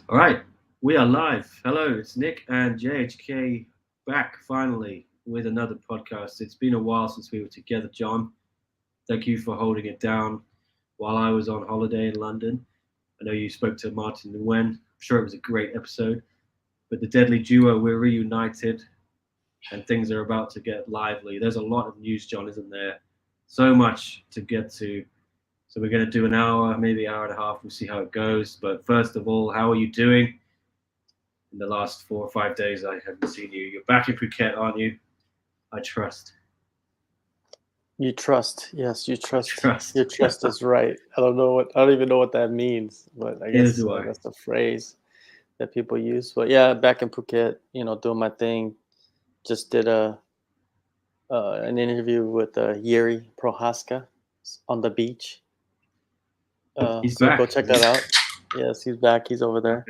All right, we are live. Hello, it's Nick and JHK back finally with another podcast. It's been a while since we were together, John. Thank you for holding it down while I was on holiday in London. I know you spoke to Martin and Wen. I'm sure it was a great episode. But the Deadly Duo, we're reunited and things are about to get lively. There's a lot of news, John, isn't there? So much to get to. So we're going to do an hour, maybe hour and a half. We'll see how it goes. But first of all, how are you doing? In the last 4 or 5 days, I haven't seen you. You're back in Phuket, aren't you? I trust. You trust, yes, you I trust. trust. Your trust is right. I don't even know what that means, but I Neither guess do I. that's a phrase that people use. But yeah, back in Phuket, doing my thing. Just did an interview with Yuri Prohaska on the beach. He's So go back, check is he? that out. Yes, he's back. He's over there.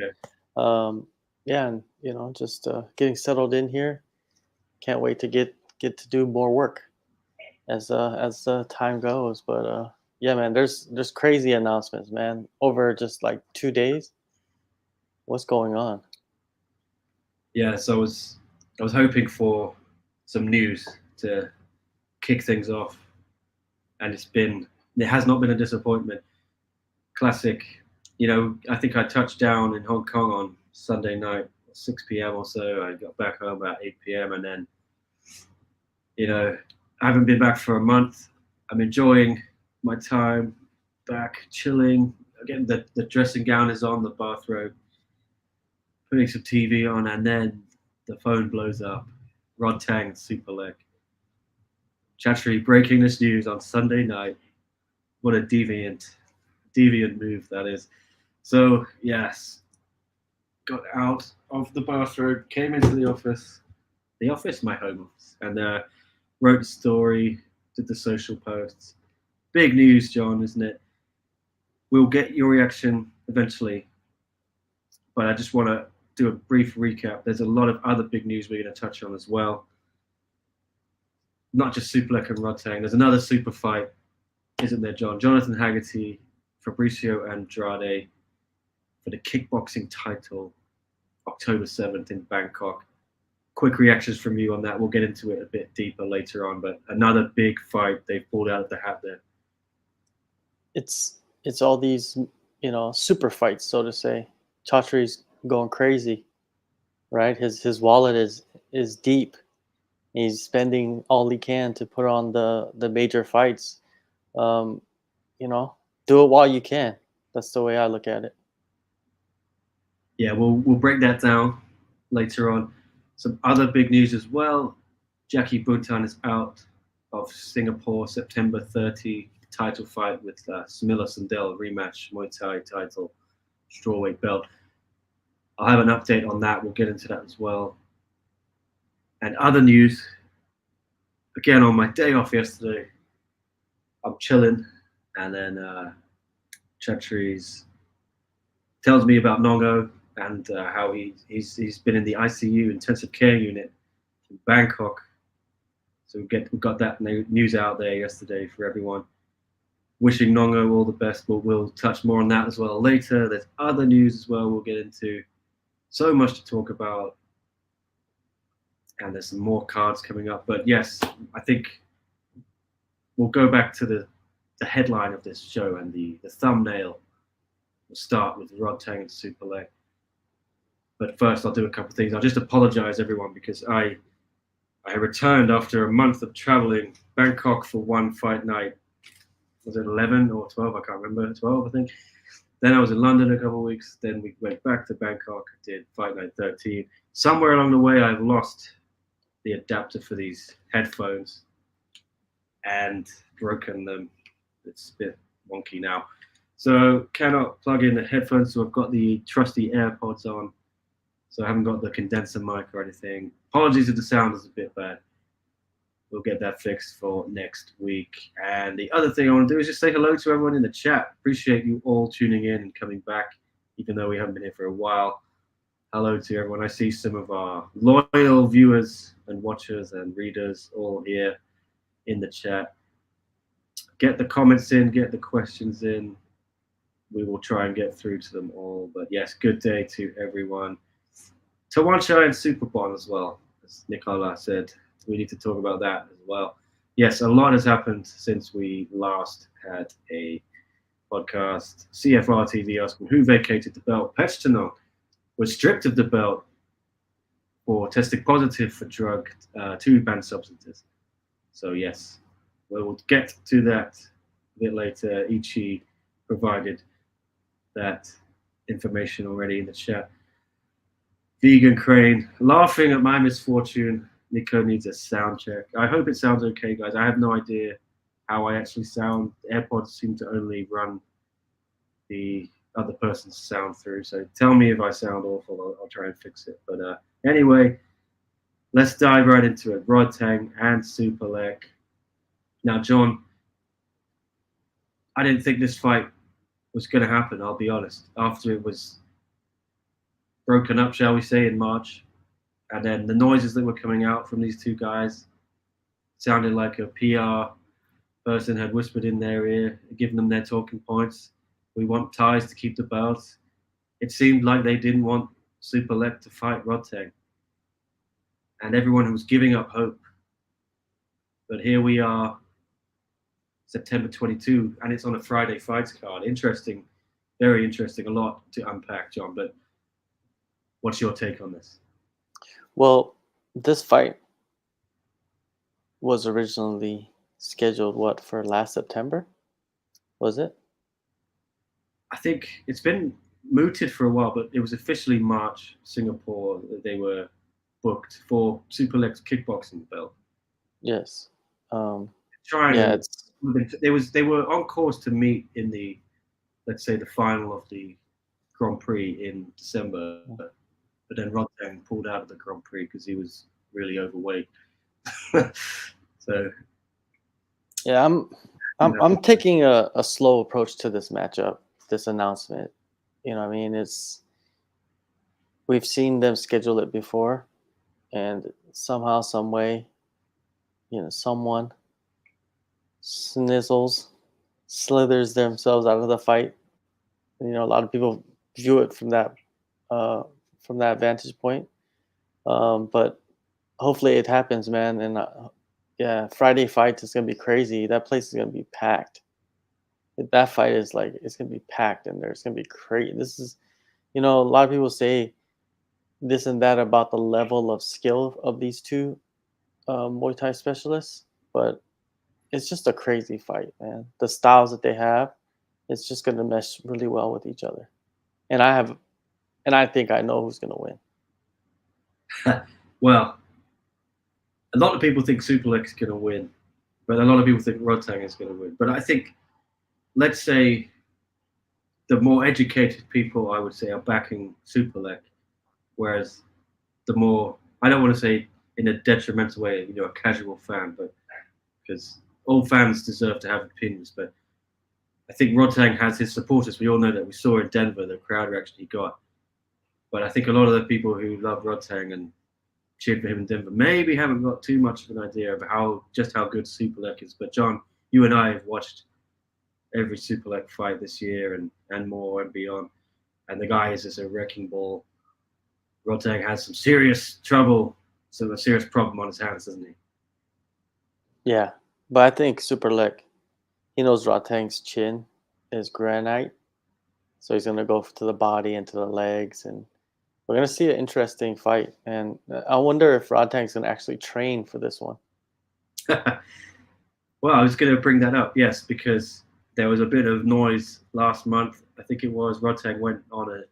Okay. Yeah, and just getting settled in here. Can't wait to get to do more work as time goes. But yeah, man, there's crazy announcements, man, over just like 2 days. What's going on? Yeah, so I was hoping for some news to kick things off, and it has not been a disappointment. Classic, I think I touched down in Hong Kong on Sunday night, 6 p.m. or so. I got back home about 8 p.m. and then, I haven't been back for a month. I'm enjoying my time back, chilling. Again, the dressing gown is on, the bathrobe, putting some TV on, and then the phone blows up. Rodtang, Superlek. Chattery breaking this news on Sunday night. What a deviant move that is. So, yes, got out of the bathrobe, came into the office, my home office, and wrote the story, did the social posts. Big news, John, isn't it? We'll get your reaction eventually, but I just want to do a brief recap. There's a lot of other big news we're going to touch on as well. Not just Superlek and Rodtang. There's another super fight, isn't there, John? Jonathan Haggerty, Fabricio Andrade for the kickboxing title, October 7th in Bangkok. Quick reactions from you on that. We'll get into it a bit deeper later on, but another big fight they've pulled out of the hat there. It's all these super fights, so to say. Chatri's going crazy, right? His wallet is deep. He's spending all he can to put on the major fights. Um, do it while you can. That's the way I look at it. Yeah, we'll break that down later on. Some other big news as well. Jackie Buntan is out of Singapore September 30. Title fight with Smilla Sundell rematch Muay Thai title strawweight belt. I'll have an update on that. We'll get into that as well. And other news. Again, on my day off yesterday, I'm chilling, and then Chatri's tells me about Nong-O and how he's been in the ICU intensive care unit in Bangkok. So we got that news out there yesterday for everyone. Wishing Nong-O all the best, but we'll touch more on that as well later. There's other news as well we'll get into. So much to talk about. And there's some more cards coming up. But yes, I think we'll go back to the headline of this show and the thumbnail. We'll start with Rodtang and Superlek. But first, I'll do a couple of things. I'll just apologize, everyone, because I returned after a month of traveling Bangkok for one fight night. Was it 11 or 12? I can't remember. 12, I think. Then I was in London a couple of weeks. Then we went back to Bangkok, did fight night 13. Somewhere along the way, I've lost the adapter for these headphones and broken them. It's a bit wonky now. So cannot plug in the headphones, so I've got the trusty AirPods on. So I haven't got the condenser mic or anything. Apologies if the sound is a bit bad. We'll get that fixed for next week. And the other thing I want to do is just say hello to everyone in the chat. Appreciate you all tuning in and coming back, even though we haven't been here for a while. Hello to everyone. I see some of our loyal viewers and watchers and readers all here in the chat. Get the comments in, get the questions in. we will try and get through to them all. But yes, good day to everyone. Tawanchai and Superbon as well, as Nicola said. We need to talk about that as well. Yes, a lot has happened since we last had a podcast. CFR TV asking who vacated the belt. Pechtanov was stripped of the belt for testing positive for two banned substances. So yes, we'll get to that a bit later. Ichi provided that information already in the chat. Vegan Crane laughing at my misfortune. Nico needs a sound check. I hope it sounds okay, guys. I have no idea how I actually sound. The AirPods seem to only run the other person's sound through. So tell me if I sound awful. I'll try and fix it. But anyway, let's dive right into it. Rodtang and Superlek. Now, John, I didn't think this fight was going to happen, I'll be honest. After it was broken up, shall we say, in March, and then the noises that were coming out from these two guys sounded like a PR person had whispered in their ear, giving them their talking points. We want ties to keep the belts. It seemed like they didn't want Superlek to fight Rodtang, and everyone was giving up hope. But here we are, September 22, and it's on a Friday fights card. Interesting, very interesting, a lot to unpack, John, but what's your take on this? Well, this fight was originally scheduled, for last September? Was it? I think it's been mooted for a while, but it was officially March, Singapore, that they were booked for Superlek's kickboxing belt. Yes. Yeah, they were on course to meet in the, let's say, the final of the Grand Prix in December, but then Rodtang pulled out of the Grand Prix because he was really overweight. So yeah, I'm taking a slow approach to this matchup, this announcement. You know what I mean? We've seen them schedule it before, and somehow, some way, someone slithers themselves out of the fight. A lot of people view it from that vantage point. But hopefully it happens, man. And yeah, Friday fight is gonna be crazy. That place is gonna be packed. That fight is it's gonna be packed, and there's gonna be crazy. This is, a lot of people say this and that about the level of skill of these two Muay Thai specialists, but it's just a crazy fight, man. The styles that they have, it's just gonna mesh really well with each other. And I think I know who's gonna win. Well, a lot of people think Superlek is going to win, but a lot of people think Rodtang is going to win. But I think, let's say, the more educated people, I would say, are backing Superlek, whereas the more, I don't want to say in a detrimental way, a casual fan, but because all fans deserve to have opinions, but I think Rodtang has his supporters. We all know that. We saw in Denver the crowd reaction he got. But I think a lot of the people who love Rodtang and cheered for him in Denver maybe haven't got too much of an idea of how good Superlek is. But John, you and I have watched every Superlek fight this year and more and beyond. And the guy is just a wrecking ball. Rodtang has some serious trouble, a serious problem on his hands, doesn't he? Yeah, but I think Superlek, he knows Rodtang's chin is granite, so he's going to go to the body and to the legs, and we're going to see an interesting fight. And I wonder if Rodtang's going to actually train for this one. Well, I was going to bring that up, yes, because there was a bit of noise last month. I think it was Rodtang went on a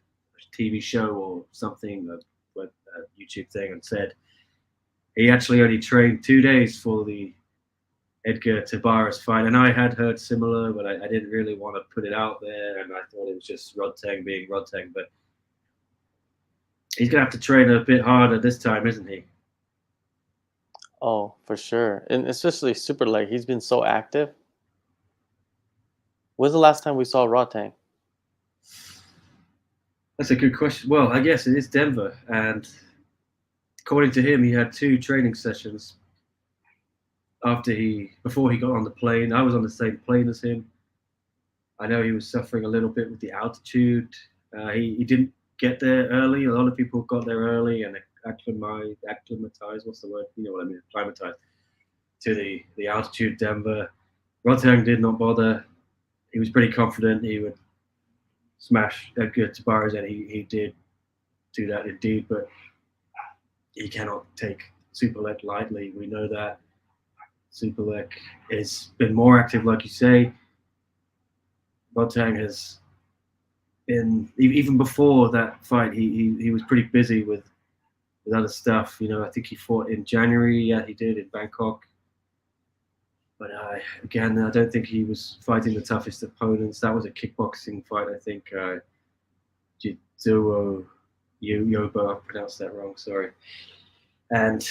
TV show or something, a YouTube thing, and said he actually only trained 2 days for the Edgar Tabares fight, and I had heard similar, but I didn't really want to put it out there, and I thought it was just Rodtang being Rodtang, but he's going to have to train a bit harder this time, isn't he? Oh, for sure. And especially Superlek, he's been so active. When's the last time we saw Rodtang? That's a good question. Well, I guess it is Denver, and according to him, he had 2 training sessions before he got on the plane. I was on the same plane as him. I know he was suffering a little bit with the altitude. He didn't get there early. A lot of people got there early and acclimatized. What's the word? You know what I mean? Acclimatized to the altitude. Denver. Rodtang did not bother. He was pretty confident he would smash Edgar Tabares, and he did do that indeed. But he cannot take Superlek lightly. We know that. Superlek has been more active, like you say. Rodtang has been, even before that fight, he was pretty busy with other stuff. You know, I think he fought in January. Yeah, he did in Bangkok. But again, I don't think he was fighting the toughest opponents. That was a kickboxing fight, I think. Jizuo Yobo, I pronounced that wrong, sorry. And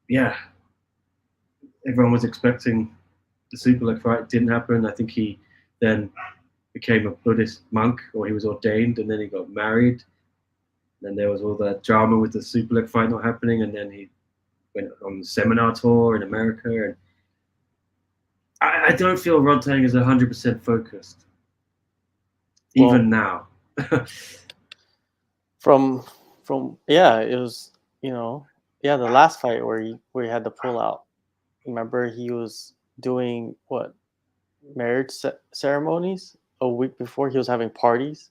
yeah, everyone was expecting the Superlek fight. It didn't happen. I think he then became a Buddhist monk, or he was ordained, and then he got married. Then there was all that drama with the Superlek fight not happening, and then he went on the seminar tour in America. And I don't feel Rodtang is 100% focused, even now. from yeah, it was, you know, yeah, the last fight where he had the pull out. Remember, he was doing what, marriage ceremonies a week before. He was having parties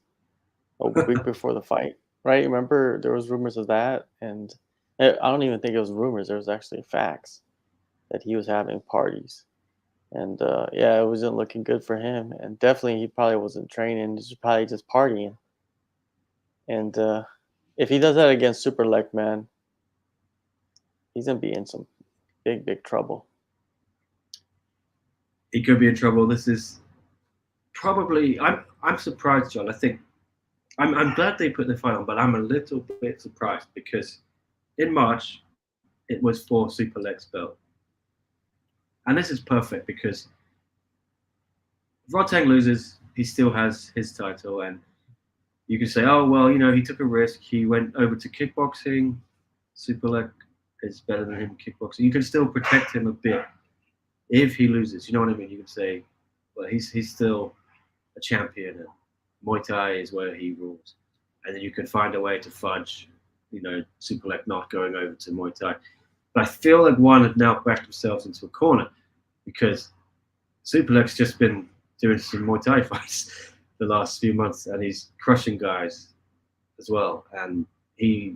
a week before the fight, right? Remember, there was rumors of that, and I don't even think it was rumors. There was actually facts that he was having parties, and yeah, it wasn't looking good for him. And definitely, he probably wasn't training. He was probably just partying. And if he does that against Superlek, man, he's gonna be in some big trouble. He could be in trouble. This is probably. I'm surprised, John. I think I'm glad they put the fight on, but I'm a little bit surprised because in March it was for Superlek's belt, and this is perfect because if Rodtang loses, he still has his title, and you can say, oh well, you know, he took a risk. He went over to kickboxing. Superlek is better than him in kickboxing. You can still protect him a bit if he loses. You know what I mean? You can say, well, he's still a champion, and Muay Thai is where he rules, and then you can find a way to fudge, you know, Superlek not going over to Muay Thai. But I feel like one had now backed themselves into a corner because Superlek's just been doing some Muay Thai fights the last few months, and he's crushing guys as well. And he's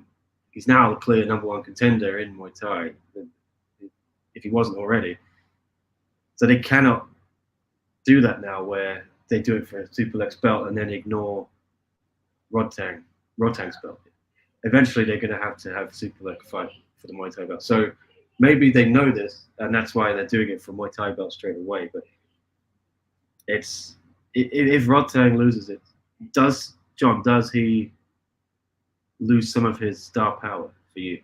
now the clear number one contender in Muay Thai, if he wasn't already. So they cannot do that now, where they do it for Superlek's belt and then ignore Rodtang's belt. Eventually, they're going to have Superlek fight for the Muay Thai belt. So maybe they know this, and that's why they're doing it for Muay Thai belt straight away. But if Rodtang loses it, does he lose some of his star power for you?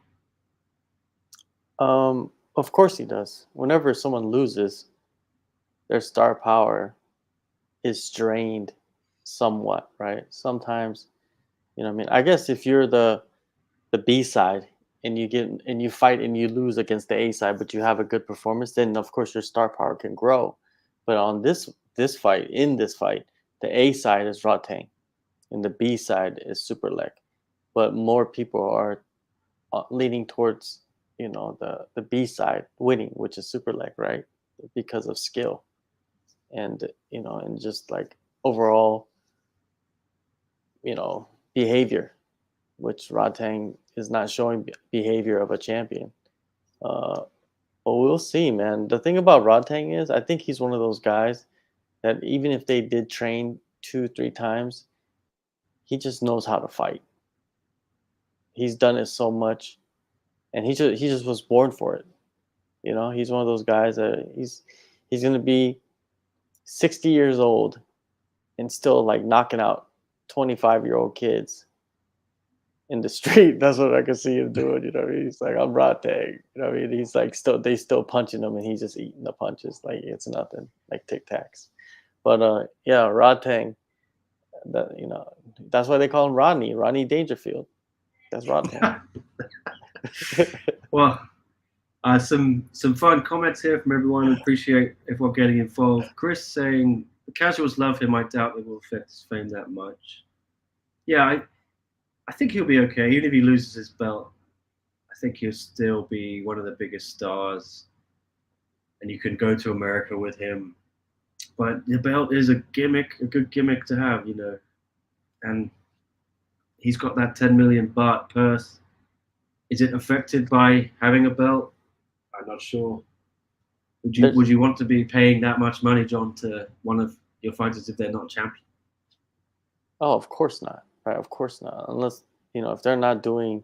Of course he does. Whenever someone loses, their star power is drained somewhat, right? Sometimes, you know what I mean? I guess if you're the B side and you fight and you lose against the A side, but you have a good performance, then of course your star power can grow. But on this fight, the A side is Rodtang and the B side is Superlek. But more people are leaning towards, you know, the B side winning, which is Superlek, right? Because of skill. And, you know, and just like overall, you know, behavior, which Rodtang is not showing behavior of a champion. But we'll see, man. The thing about Rodtang is I think he's one of those guys that even if they did train 2-3 times, he just knows how to fight. He's done it so much, and he just was born for it. You know, he's one of those guys that he's going to be 60 years old and still like knocking out 25-year-old kids in the street. That's what I can see him doing. You know, he's like, I'm Rodtang. You know, I mean, he's like they still punching him, and he's just eating the punches like it's nothing, like Tic Tacs. But yeah, Rodtang. That, you know, that's why they call him Rodney Dangerfield. That's Rodtang. Well, some fun comments here from everyone. Appreciate everyone getting involved. Chris saying the casuals love him. I doubt it will affect his fame that much. Yeah, I think he'll be okay. Even if he loses his belt, I think he'll still be one of the biggest stars. And you can go to America with him. But the belt is a gimmick, a good gimmick to have, you know. And he's got that 10 million baht purse. Is it affected by having a belt? I'm not sure. Would you want to be paying that much money, John, to one of your fighters if they're not champion? Oh, of course not. Right? Of course not. Unless, if they're not doing,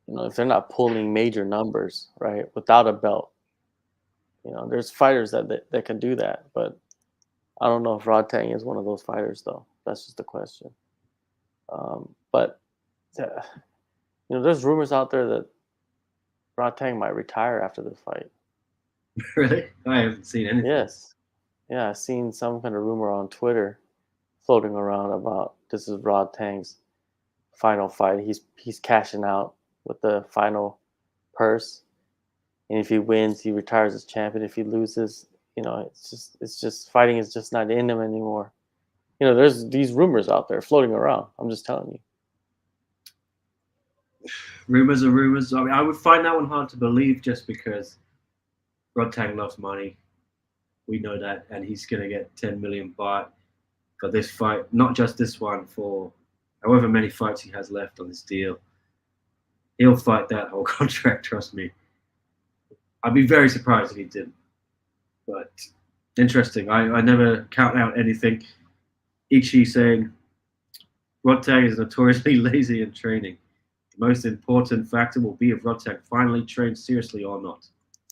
if they're not pulling major numbers, right, without a belt. There's fighters that can do that, but I don't know if Rodtang is one of those fighters, though. That's just the question. But there's rumors out there that Rodtang might retire after this fight. Really? I haven't seen anything. Yes. Yeah, I've seen some kind of rumor on Twitter floating around about this is Rodtang's final fight. He's cashing out with the final purse. And if he wins, he retires as champion. If he loses, it's just fighting is just not in him anymore. There's these rumors out there floating around. I'm just telling you. Rumors are rumors. I mean, I would find that one hard to believe just because Rodtang loves money. We know that, and he's going to get 10 million baht for this fight. Not just this one, for however many fights he has left on this deal. He'll fight that whole contract, trust me. I'd be very surprised if he didn't. But interesting. I never count out anything. Ichi saying, Rodtang is notoriously lazy in training. The most important factor will be if Rodtang finally trains seriously or not,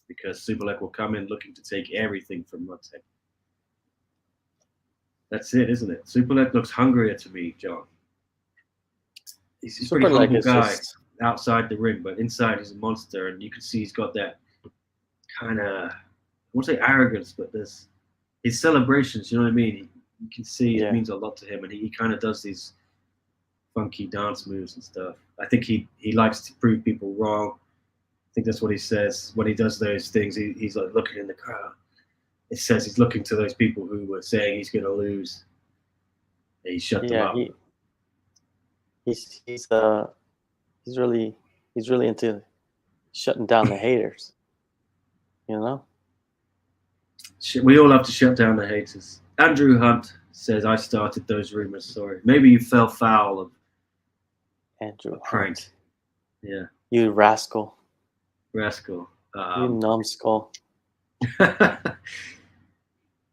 because Superlek will come in looking to take everything from Rodtang. That's it, isn't it? Superlek looks hungrier to me, John. He's a pretty humble guy outside the ring, but inside he's a monster, and you can see he's got that kind of, I won't say arrogance, but there's his celebrations, you know what I mean? You can see it means a lot to him, and he kind of does these funky dance moves and stuff. I think he likes to prove people wrong. I think that's what he says when he does those things. He's like looking in the crowd. It says he's looking to those people who were saying he's going to lose. And he shut them up. He's really into shutting down the haters. We all have to shut down the haters. Andrew Hunt says, I started those rumors, sorry. Maybe you fell foul of Andrew prank. Hunt. Yeah. You rascal. Rascal. You numbskull.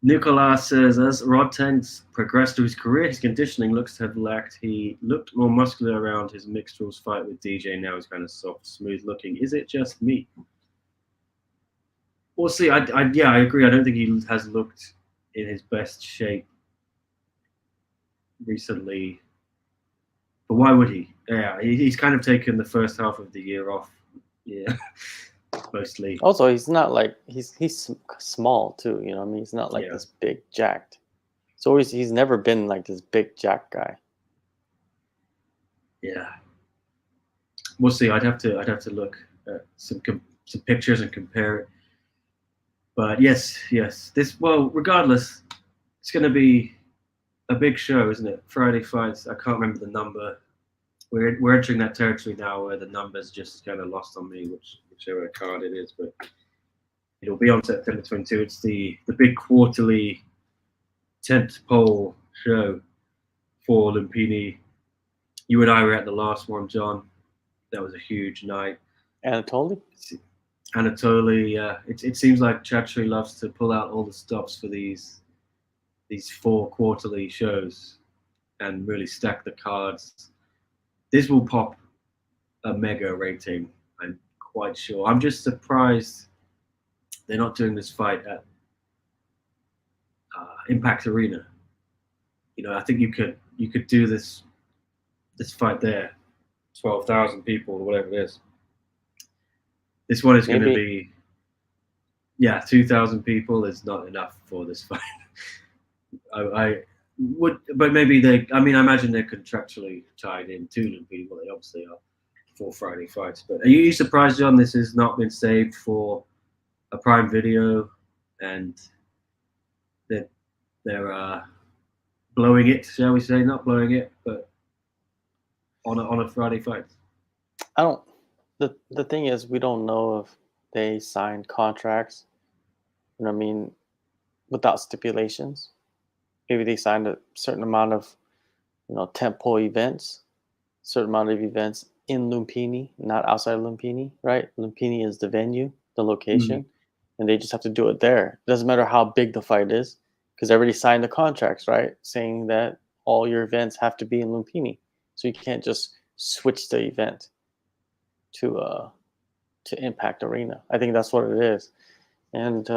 Nicolas says, as Rodtang's progressed through his career, his conditioning looks to have lacked. He looked more muscular around his mixed rules fight with DJ. Now he's kind of soft, smooth looking. Is it just me? We'll see. I agree. I don't think he has looked in his best shape recently. But why would he? Yeah, he's kind of taken the first half of the year off. Yeah, mostly. Also, he's not like he's small too. I mean, he's not like this big jacked. So he's never been like this big jack guy. Yeah, we'll see. I'd have to look at some pictures and compare it. But yes. Regardless, it's going to be a big show, isn't it? Friday fights. I can't remember the number. We're entering that territory now where the numbers just kind of lost on me, whichever card it is. But it'll be on September 22. It's the big quarterly tentpole show for Lumpini. You and I were at the last one, John. That was a huge night. Anatoly, yeah. It seems like Chatri loves to pull out all the stops for these 4 quarterly shows and really stack the cards. This will pop a mega rating, I'm quite sure. I'm just surprised they're not doing this fight at Impact Arena. I think you could do this fight there, 12,000 people or whatever it is. This one is going to be, 2,000 people is not enough for this fight. I would, but maybe I imagine they're contractually tied in to Lumpini. Well, they obviously are for Friday fights. But are you surprised, John, this has not been saved for a Prime Video and that they're blowing it, shall we say? Not blowing it, but on a Friday fight. I don't. The thing is, we don't know if they signed contracts. You know what I mean? Without stipulations. Maybe they signed a certain amount of, tentpole events, certain amount of events in Lumpini, not outside Lumpini, right? Lumpini is the venue, the location, and they just have to do it there. It doesn't matter how big the fight is, because they already signed the contracts, right? Saying that all your events have to be in Lumpini, so you can't just switch the event to Impact Arena. I think that's what it is, and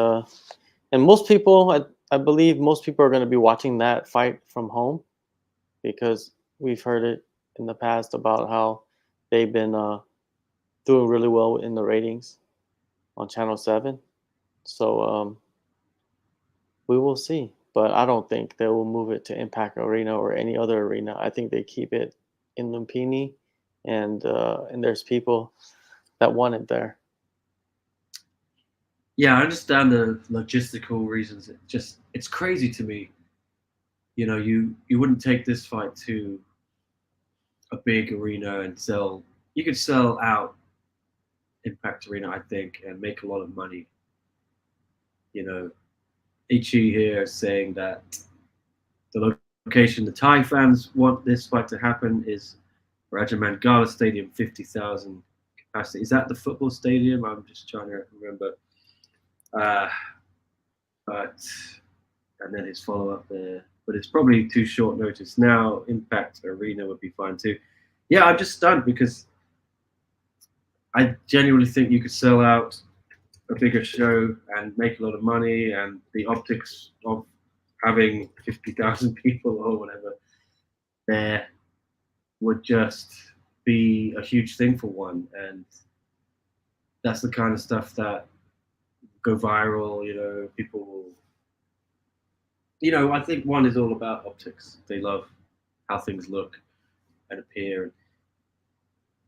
most people, I believe, most people are going to be watching that fight from home, because we've heard it in the past about how they've been doing really well in the ratings on Channel 7. So we will see. But I don't think they will move it to Impact Arena or any other arena. I think they keep it in Lumpini, and there's people that want it there. Yeah, I understand the logistical reasons. It's crazy to me. You wouldn't take this fight to a big arena and sell. You could sell out Impact Arena, I think, and make a lot of money. Ichi here is saying that the location the Thai fans want this fight to happen is Rajaman Gala Stadium, 50,000 capacity. Is that the football stadium? I'm just trying to remember. But and then his follow up there. But it's probably too short notice now. Impact Arena would be fine too. Yeah, I'm just stunned because I genuinely think you could sell out a bigger show and make a lot of money, and the optics of having 50,000 people or whatever there would just be a huge thing for one. And that's the kind of stuff that go viral, people will, I think one is all about optics. They love how things look and appear.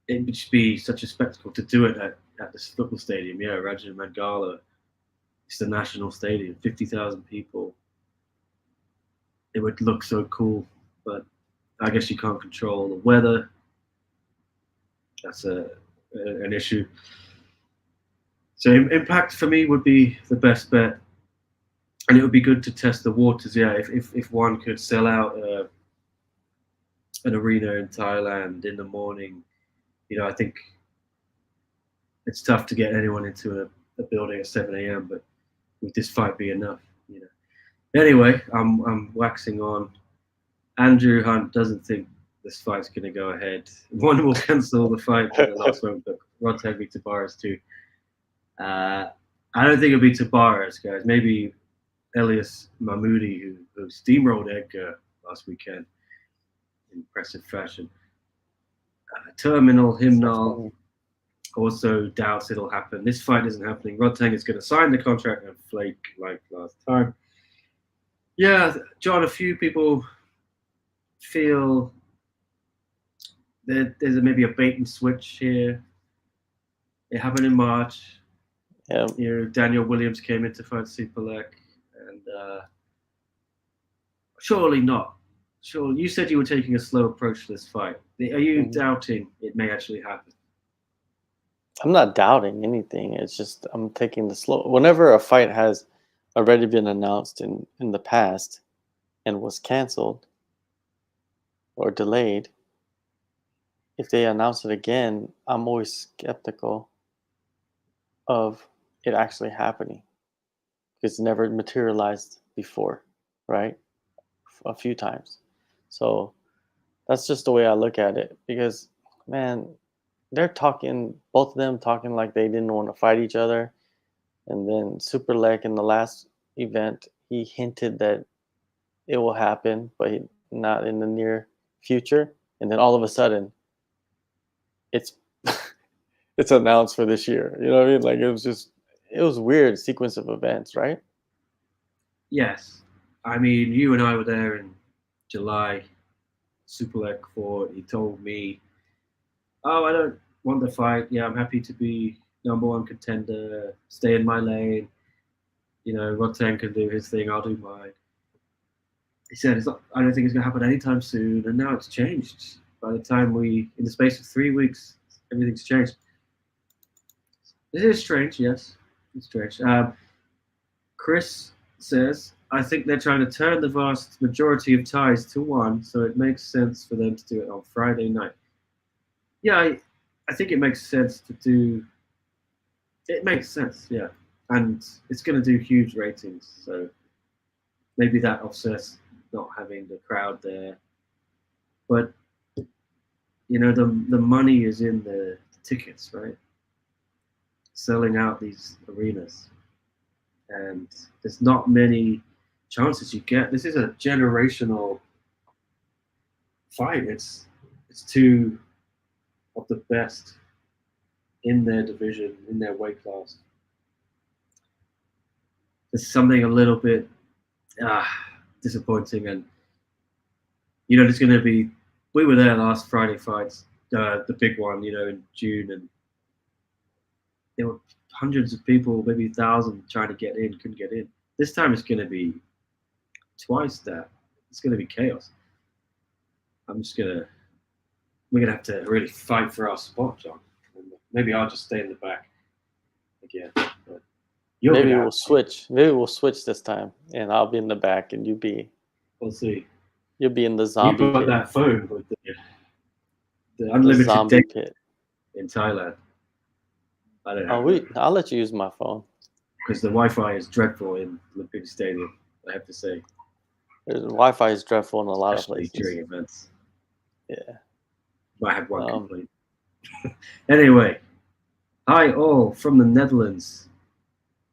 It would just be such a spectacle to do it at this football stadium. Yeah, Raja Mandala. It's the national stadium, 50,000 people. It would look so cool, but I guess you can't control the weather. That's an issue. So Impact for me would be the best bet, and it would be good to test the waters. Yeah, if one could sell out an arena in Thailand in the morning, I think it's tough to get anyone into a building at 7 a.m. But would this fight be enough? Anyway, I'm waxing on. Andrew Hunt doesn't think this fight's going to go ahead. One will cancel the fight for the last one, but Rodtang beat Tabares too. I don't think it'll be Tabares, guys. Maybe Elias Mahmoudi, who steamrolled Edgar last weekend in impressive fashion. Terminal Hymnal also doubts it'll happen. This fight isn't happening. Rodtang is going to sign the contract and flake like last time. Yeah, John, a few people feel that there's maybe a bait and switch here. It happened in March. Yeah. Daniel Williams came in to fight Superlek, and surely not. Sure, you said you were taking a slow approach to this fight. Are you doubting it may actually happen? I'm not doubting anything. It's just I'm taking the slow. Whenever a fight has already been announced in the past and was canceled or delayed, if they announce it again, I'm always skeptical of it actually happening. It's never materialized before, right? A few times. So that's just the way I look at it, because, man, they're talking, both of them talking like they didn't want to fight each other. And then Superlek in the last event, he hinted that it will happen, but not in the near future. And then all of a sudden, it's it's announced for this year. You know what I mean? Like it was weird sequence of events, right? Yes. I mean, you and I were there in July. Superlek fought. He told me, "Oh, I don't want the fight. Yeah, I'm happy to be number one contender. Stay in my lane. Rodtang can do his thing. I'll do mine." he said, I don't think it's going to happen anytime soon. And now it's changed. By the time in the space of 3 weeks, everything's changed. It is strange, yes. It's strange. Chris says, I think they're trying to turn the vast majority of ties to one, so it makes sense for them to do it on Friday night. Yeah, I think it makes sense to do. It makes sense, yeah. And it's going to do huge ratings, so maybe that offsets not having the crowd there. But, the money is in the tickets, right? Selling out these arenas. And there's not many chances you get. This is a generational fight. It's two of the best in their division, in their weight class. There's something a little bit disappointing, and there's going to be. We were there last Friday fights, the big one, in June, and there were hundreds of people, maybe 1,000, trying to get in, couldn't get in. This time it's going to be twice that. It's going to be chaos. We're going to have to really fight for our spot, John. Maybe I'll just stay in the back again. But maybe we'll switch. Maybe we'll switch this time, and I'll be in the back, and We'll see. You'll be in the zombie You got pit. that phone with the unlimited zombie data in Thailand. I don't know. I'll let you use my phone. Because the Wi-Fi is dreadful in Olympic Stadium, I have to say. The Wi-Fi is dreadful in a lot Especially of places. during events. Yeah. I have one complaint. Anyway, hi all from the Netherlands,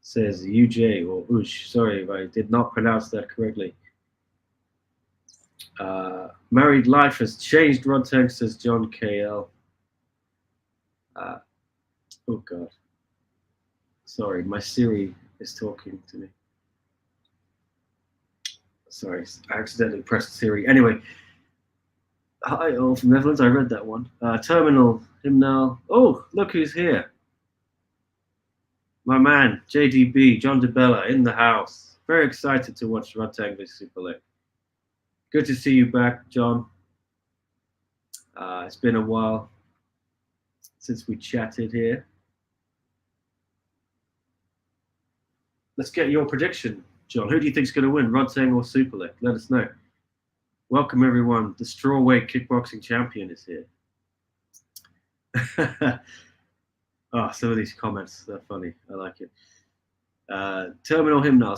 says UJ or Ush. Sorry if I did not pronounce that correctly. Married life has changed, Rodtang, says John KL. Oh God. Sorry, my Siri is talking to me. Sorry, I accidentally pressed Siri. Anyway, hi all from Netherlands. I read that one. Terminal Hymnal. Oh, look who's here. My man, JDB, John DeBella, in the house. Very excited to watch Rodtang vs Superlek. Good to see you back, John. It's been a while since we chatted here. Let's get your prediction, John. Who do you think is going to win, Rodtang or Superlek? Let us know. Welcome, everyone. The strawweight kickboxing champion is here. Some of these comments, they're funny. I like it. Terminal Hymnal.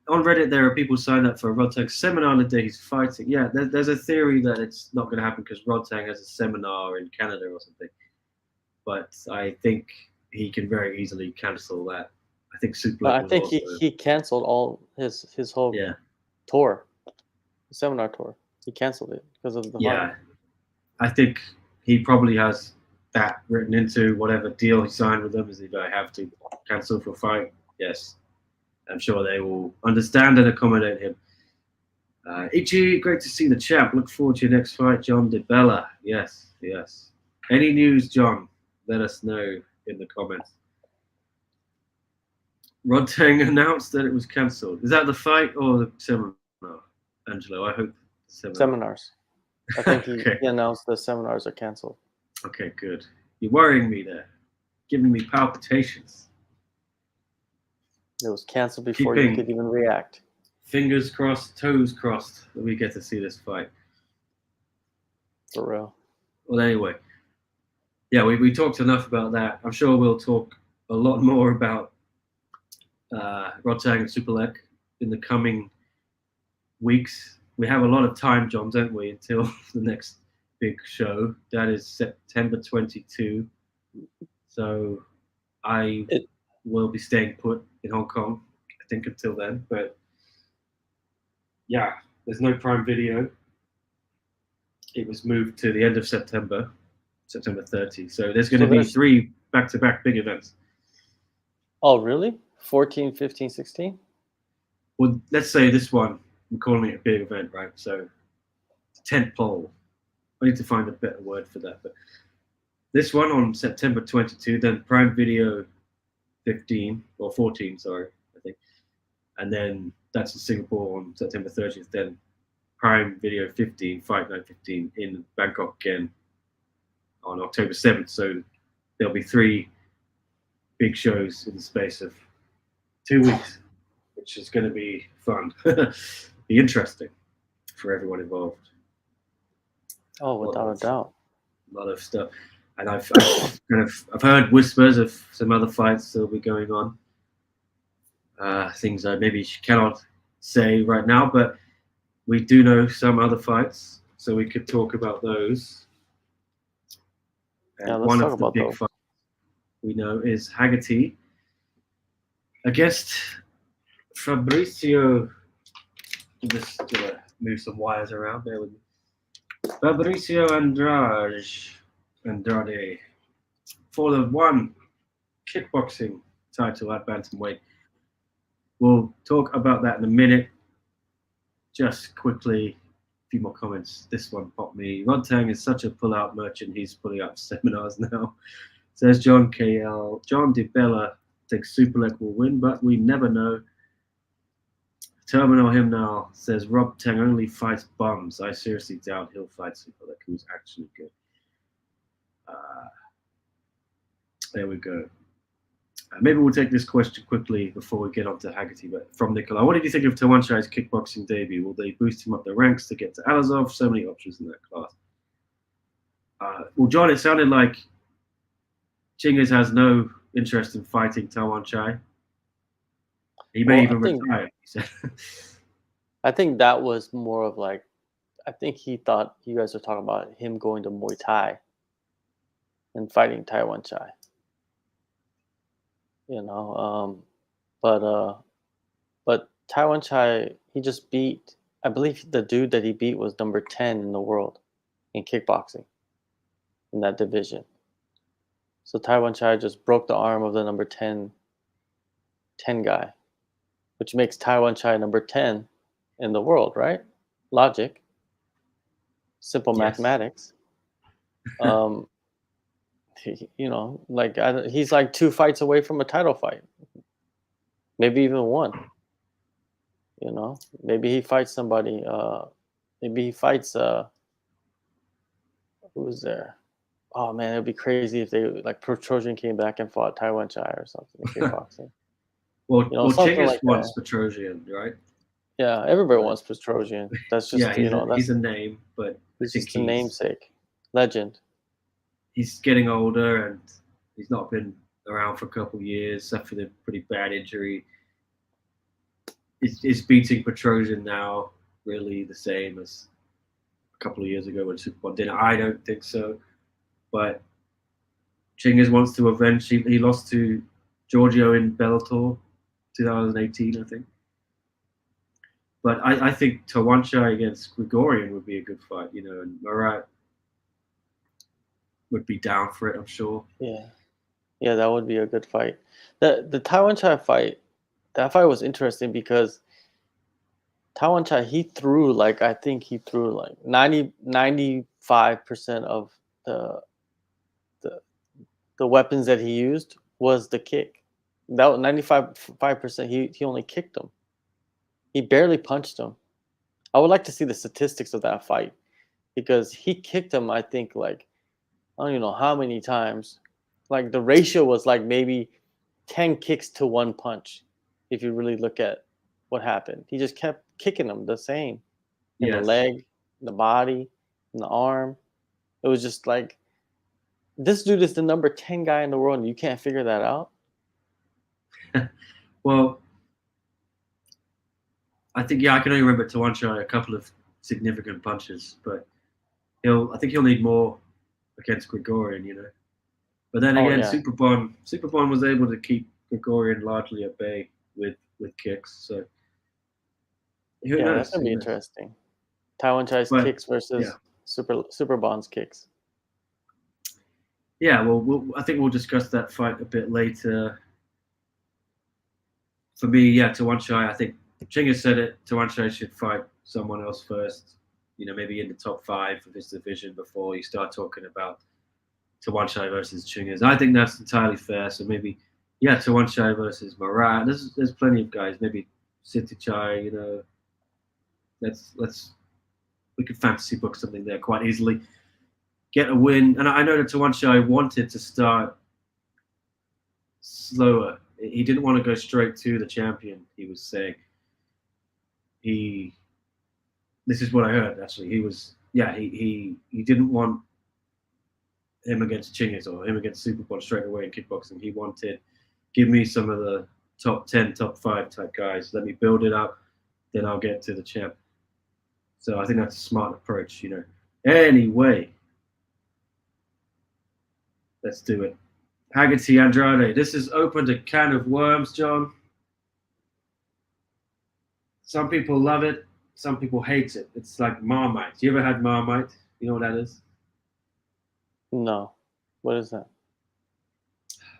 On Reddit, there are people signed up for a Rodtang seminar the day he's fighting. Yeah, there's a theory that it's not going to happen because Rodtang has a seminar in Canada or something. But I think he can very easily cancel that. I think Superlek. I think he canceled all his whole tour, seminar tour. He canceled it because of the heart. I think he probably has that written into whatever deal he signed with them. Is if I have to cancel for a fight, yes, I'm sure they will understand and accommodate him. Ichi, great to see the champ. Look forward to your next fight, John DeBella. Yes. Any news, John? Let us know in the comments. Rodtang announced that it was cancelled. Is that the fight or the seminar, Angelo? I hope seminars. I think he announced the seminars are cancelled. Okay, good. You're worrying me there, giving me palpitations. It was cancelled before you could even react. Fingers crossed, toes crossed that we get to see this fight. For real. Well, anyway, we talked enough about that. I'm sure we'll talk a lot more about Rodtang and Superlek in the coming weeks. We have a lot of time, John, don't we, until the next big show. That is September 22. So I will be staying put in Hong Kong, I think, until then. But yeah, there's no Prime Video. It was moved to the end of September 30. So there's going to be 3 back-to-back big events. Oh, really? 14, 15, 16? Well, let's say this one, we're calling it a big event, right? So tent pole. I need to find a better word for that. But this one on September 22, then Prime Video 15, or 14, sorry, I think. And then that's in Singapore on September 30th. Then Prime Video 15, Fight Night 15 in Bangkok again on October 7th. So there'll be 3 big shows in the space of 2 weeks, which is going to be fun. Be interesting for everyone involved. Oh, without a doubt. A lot of stuff. And I've heard whispers of some other fights that'll be going on. Things I maybe cannot say right now, but we do know some other fights, so we could talk about those. And Let's one talk of the about big those. fights we know is Haggerty against Fabricio. I'm just gonna move some wires around. Bear with me. Fabricio Andrade for the 1 kickboxing title at bantamweight. We'll talk about that in a minute. Just quickly, a few more comments. This one popped me. Rodtang is such a pull-out merchant. He's pulling out seminars now. Says John KL. John DeBella thinks Superlek will win, but we never know. Terminal Hymnal says Rodtang only fights bums. I seriously doubt he'll fight Superlek, who's actually good. There we go. Maybe we'll take this question quickly before we get on to Haggerty. But from Nikolai, what did you think of Tawanchai's kickboxing debut? Will they boost him up the ranks to get to Alazov? So many options in that class. Well, John, it sounded like Chingiz has no interest in fighting Tawanchai. He may even retire, he said. I think that was more of like, I think he thought you guys were talking about him going to Muay Thai and fighting Tawanchai. You know, but Tawanchai, he just beat, I believe the dude that he beat was number 10 in the world in kickboxing in that division. So Tawanchai just broke the arm of the number 10 guy, which makes Tawanchai number 10 in the world, right? Logic. Simple mathematics. You know, like he's like 2 fights away from a title fight, maybe even 1. You know, maybe he fights somebody. Maybe he fights. Who was there? Oh man, it'd be crazy if they like Petrosian came back and fought Tawanchai or something in kickboxing. Well, you know, Chingiz like wants Petrosian, right? Yeah, everybody wants Petrosian. That's just he's a name, but he's just a namesake, legend. He's getting older and he's not been around for a couple of years, suffered a pretty bad injury. Is beating Petrosian now really the same as a couple of years ago when Superbond did? I don't think so. But Chingiz wants to avenge. He lost to Giorgio in Bellator 2018, I think. But I think Tawanchai against Grigorian would be a good fight, you know, and Murat would be down for it, I'm sure. Yeah, that would be a good fight. The Tawanchai fight, that fight was interesting because Tawanchai, he threw like, I think he threw like 95% of the weapons that he used was the kick. That was 95%. He only kicked him. He barely punched him. I would like to see the statistics of that fight because he kicked him, I think, like, I don't even know how many times. Like the ratio was like maybe 10 kicks to 1 punch. If you really look at what happened, he just kept kicking him the same in the leg, the body, in the arm. It was just like, this dude is the number 10 guy in the world and you can't figure that out. Well, I think, I can only remember Tawanchai a couple of significant punches, but I think he'll need more against Grigorian, you know. But then again, Superbond was able to keep Grigorian largely at bay with kicks. So who knows? That's gonna be interesting. Tawanchai's kicks versus Superbond's kicks. Yeah, well, I think we'll discuss that fight a bit later. For me, Tawanchai, I think Chingiz said it. Tawanchai should fight someone else first, you know, maybe in the top 5 of his division before you start talking about Tawanchai versus Chingiz. I think that's entirely fair. So maybe, Tawanchai versus Murat. There's plenty of guys. Maybe Sitichai, you know. Let's we could fantasy book something there quite easily. Get a win, and I know that Tawanchai wanted to start slower. He didn't want to go straight to the champion. He was saying this is what I heard actually. He didn't want him against Chingiz or him against Superbot straight away in kickboxing. He wanted, give me some of the top 10, top 5 type guys. Let me build it up, then I'll get to the champ. So I think that's a smart approach, you know. Anyway, let's do it. Haggerty Andrade. This has opened a can of worms, John. Some people love it. Some people hate it. It's like Marmite. You ever had Marmite? You know what that is? No. What is that?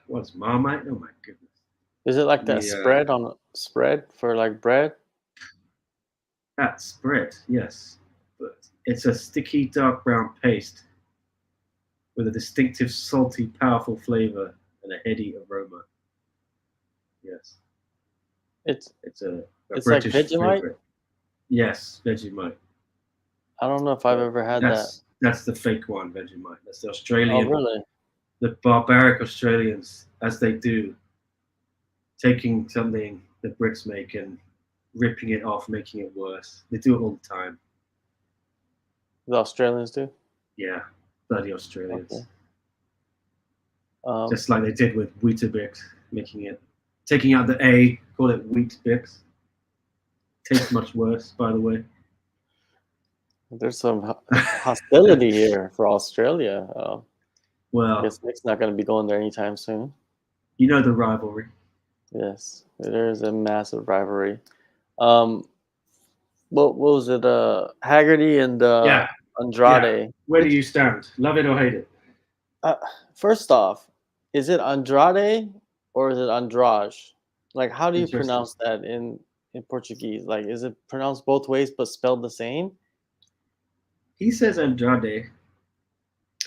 What's Marmite? Oh my goodness. Is it like that spread for like bread? That spread, yes. But it's a sticky dark brown paste with a distinctive salty, powerful flavor and a heady aroma. Yes. It's a it's British like Vegemite? favorite. Yes, Vegemite. I don't know if I've ever had that. That's the fake one, Vegemite. That's the Oh, Australian, really? the barbaric Australians, as they do, taking something the Brits make and ripping it off, making it worse. They do it all the time. The Australians do? Yeah, bloody Australians. Okay. Just like they did with Weetabix, taking out the A, call it Wheat-Bix. Tastes much worse, by the way. There's some hostility here for Australia. I Well, guess Nick's not going to be going there anytime soon. you know the rivalry. Yes, there is a massive rivalry. What was it? Haggerty and Yeah. Andrade. Yeah. Where do you stand? Love it or hate it? First off, is it Andrade or is it Andrade? Like, how do you Interesting. pronounce that in Portuguese? Like, is it pronounced both ways but spelled the same? He says Andrade.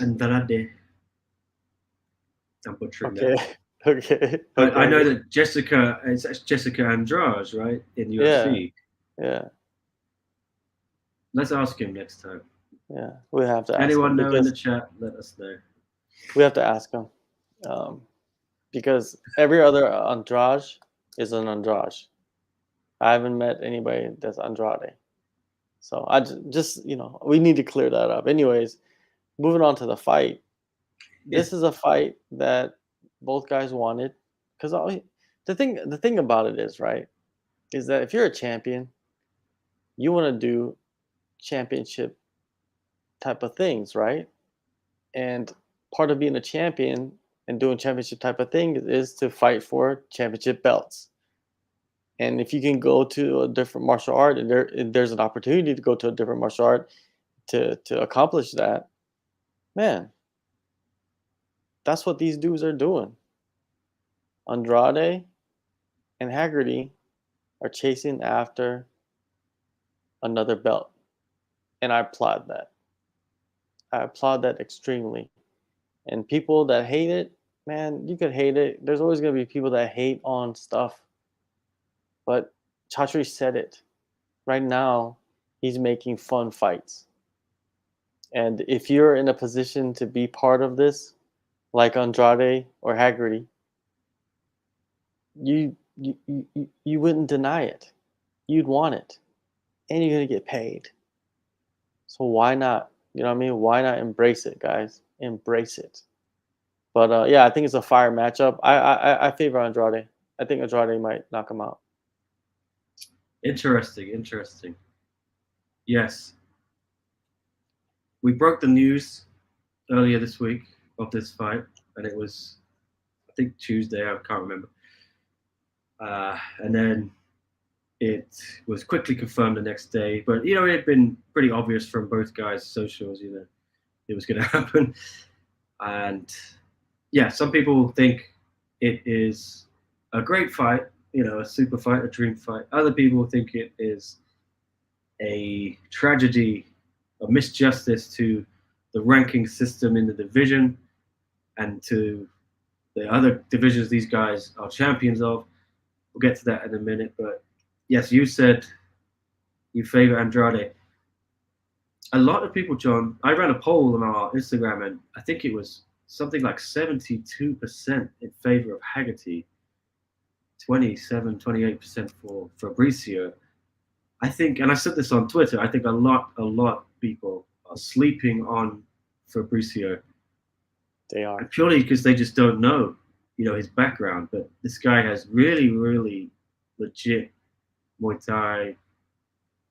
Andrade. I'm butchering Okay. that. Okay. I know that it's Jessica Andrade, right? In UFC. Yeah. Let's ask him next time. Yeah. We have to ask Anyone him know in the chat? Let us know. We have to ask him. Because every other Andrade is an Andrade. I haven't met anybody that's Andrade. So I just, we need to clear that up. Anyways, moving on to the fight. This is a fight that both guys wanted. Because the thing about it is, right, is that if you're a champion, you want to do championship type of things, right? And part of being a champion and doing championship type of thing is to fight for championship belts. And if you can go to a different martial art and there's an opportunity to go to a different martial art to accomplish that, man, that's what these dudes are doing. Andrade and Haggerty are chasing after another belt. And I applaud that. I applaud that extremely. And people that hate it, man, you could hate it. There's always going to be people that hate on stuff. But Chatri said it. Right now, he's making fun fights. And if you're in a position to be part of this, like Andrade or Haggerty, you wouldn't deny it. You'd want it. And you're going to get paid. So why not? You know what I mean? Why not embrace it, guys? Embrace it. But yeah, I think it's a fire matchup. I favor Andrade. I think Andrade might knock him out. Interesting. Yes. We broke the news earlier this week of this fight, and it was, I think, Tuesday. I can't remember. And then it was quickly confirmed the next day. But, it had been pretty obvious from both guys' socials, it was going to happen. And, yeah, some people think it is a great fight, a super fight, a dream fight. Other people think it is a tragedy, a misjustice to the ranking system in the division and to the other divisions these guys are champions of. We'll get to that in a minute. But yes, you said you favor Andrade. a lot of people, John, I ran a poll on our Instagram, and I think it was something like 72% in favor of Haggerty, 28% for Fabricio. I think, and I said this on Twitter, I think a lot of people are sleeping on Fabricio, They are. and purely because they just don't know, his background. But this guy has really, really legit Muay Thai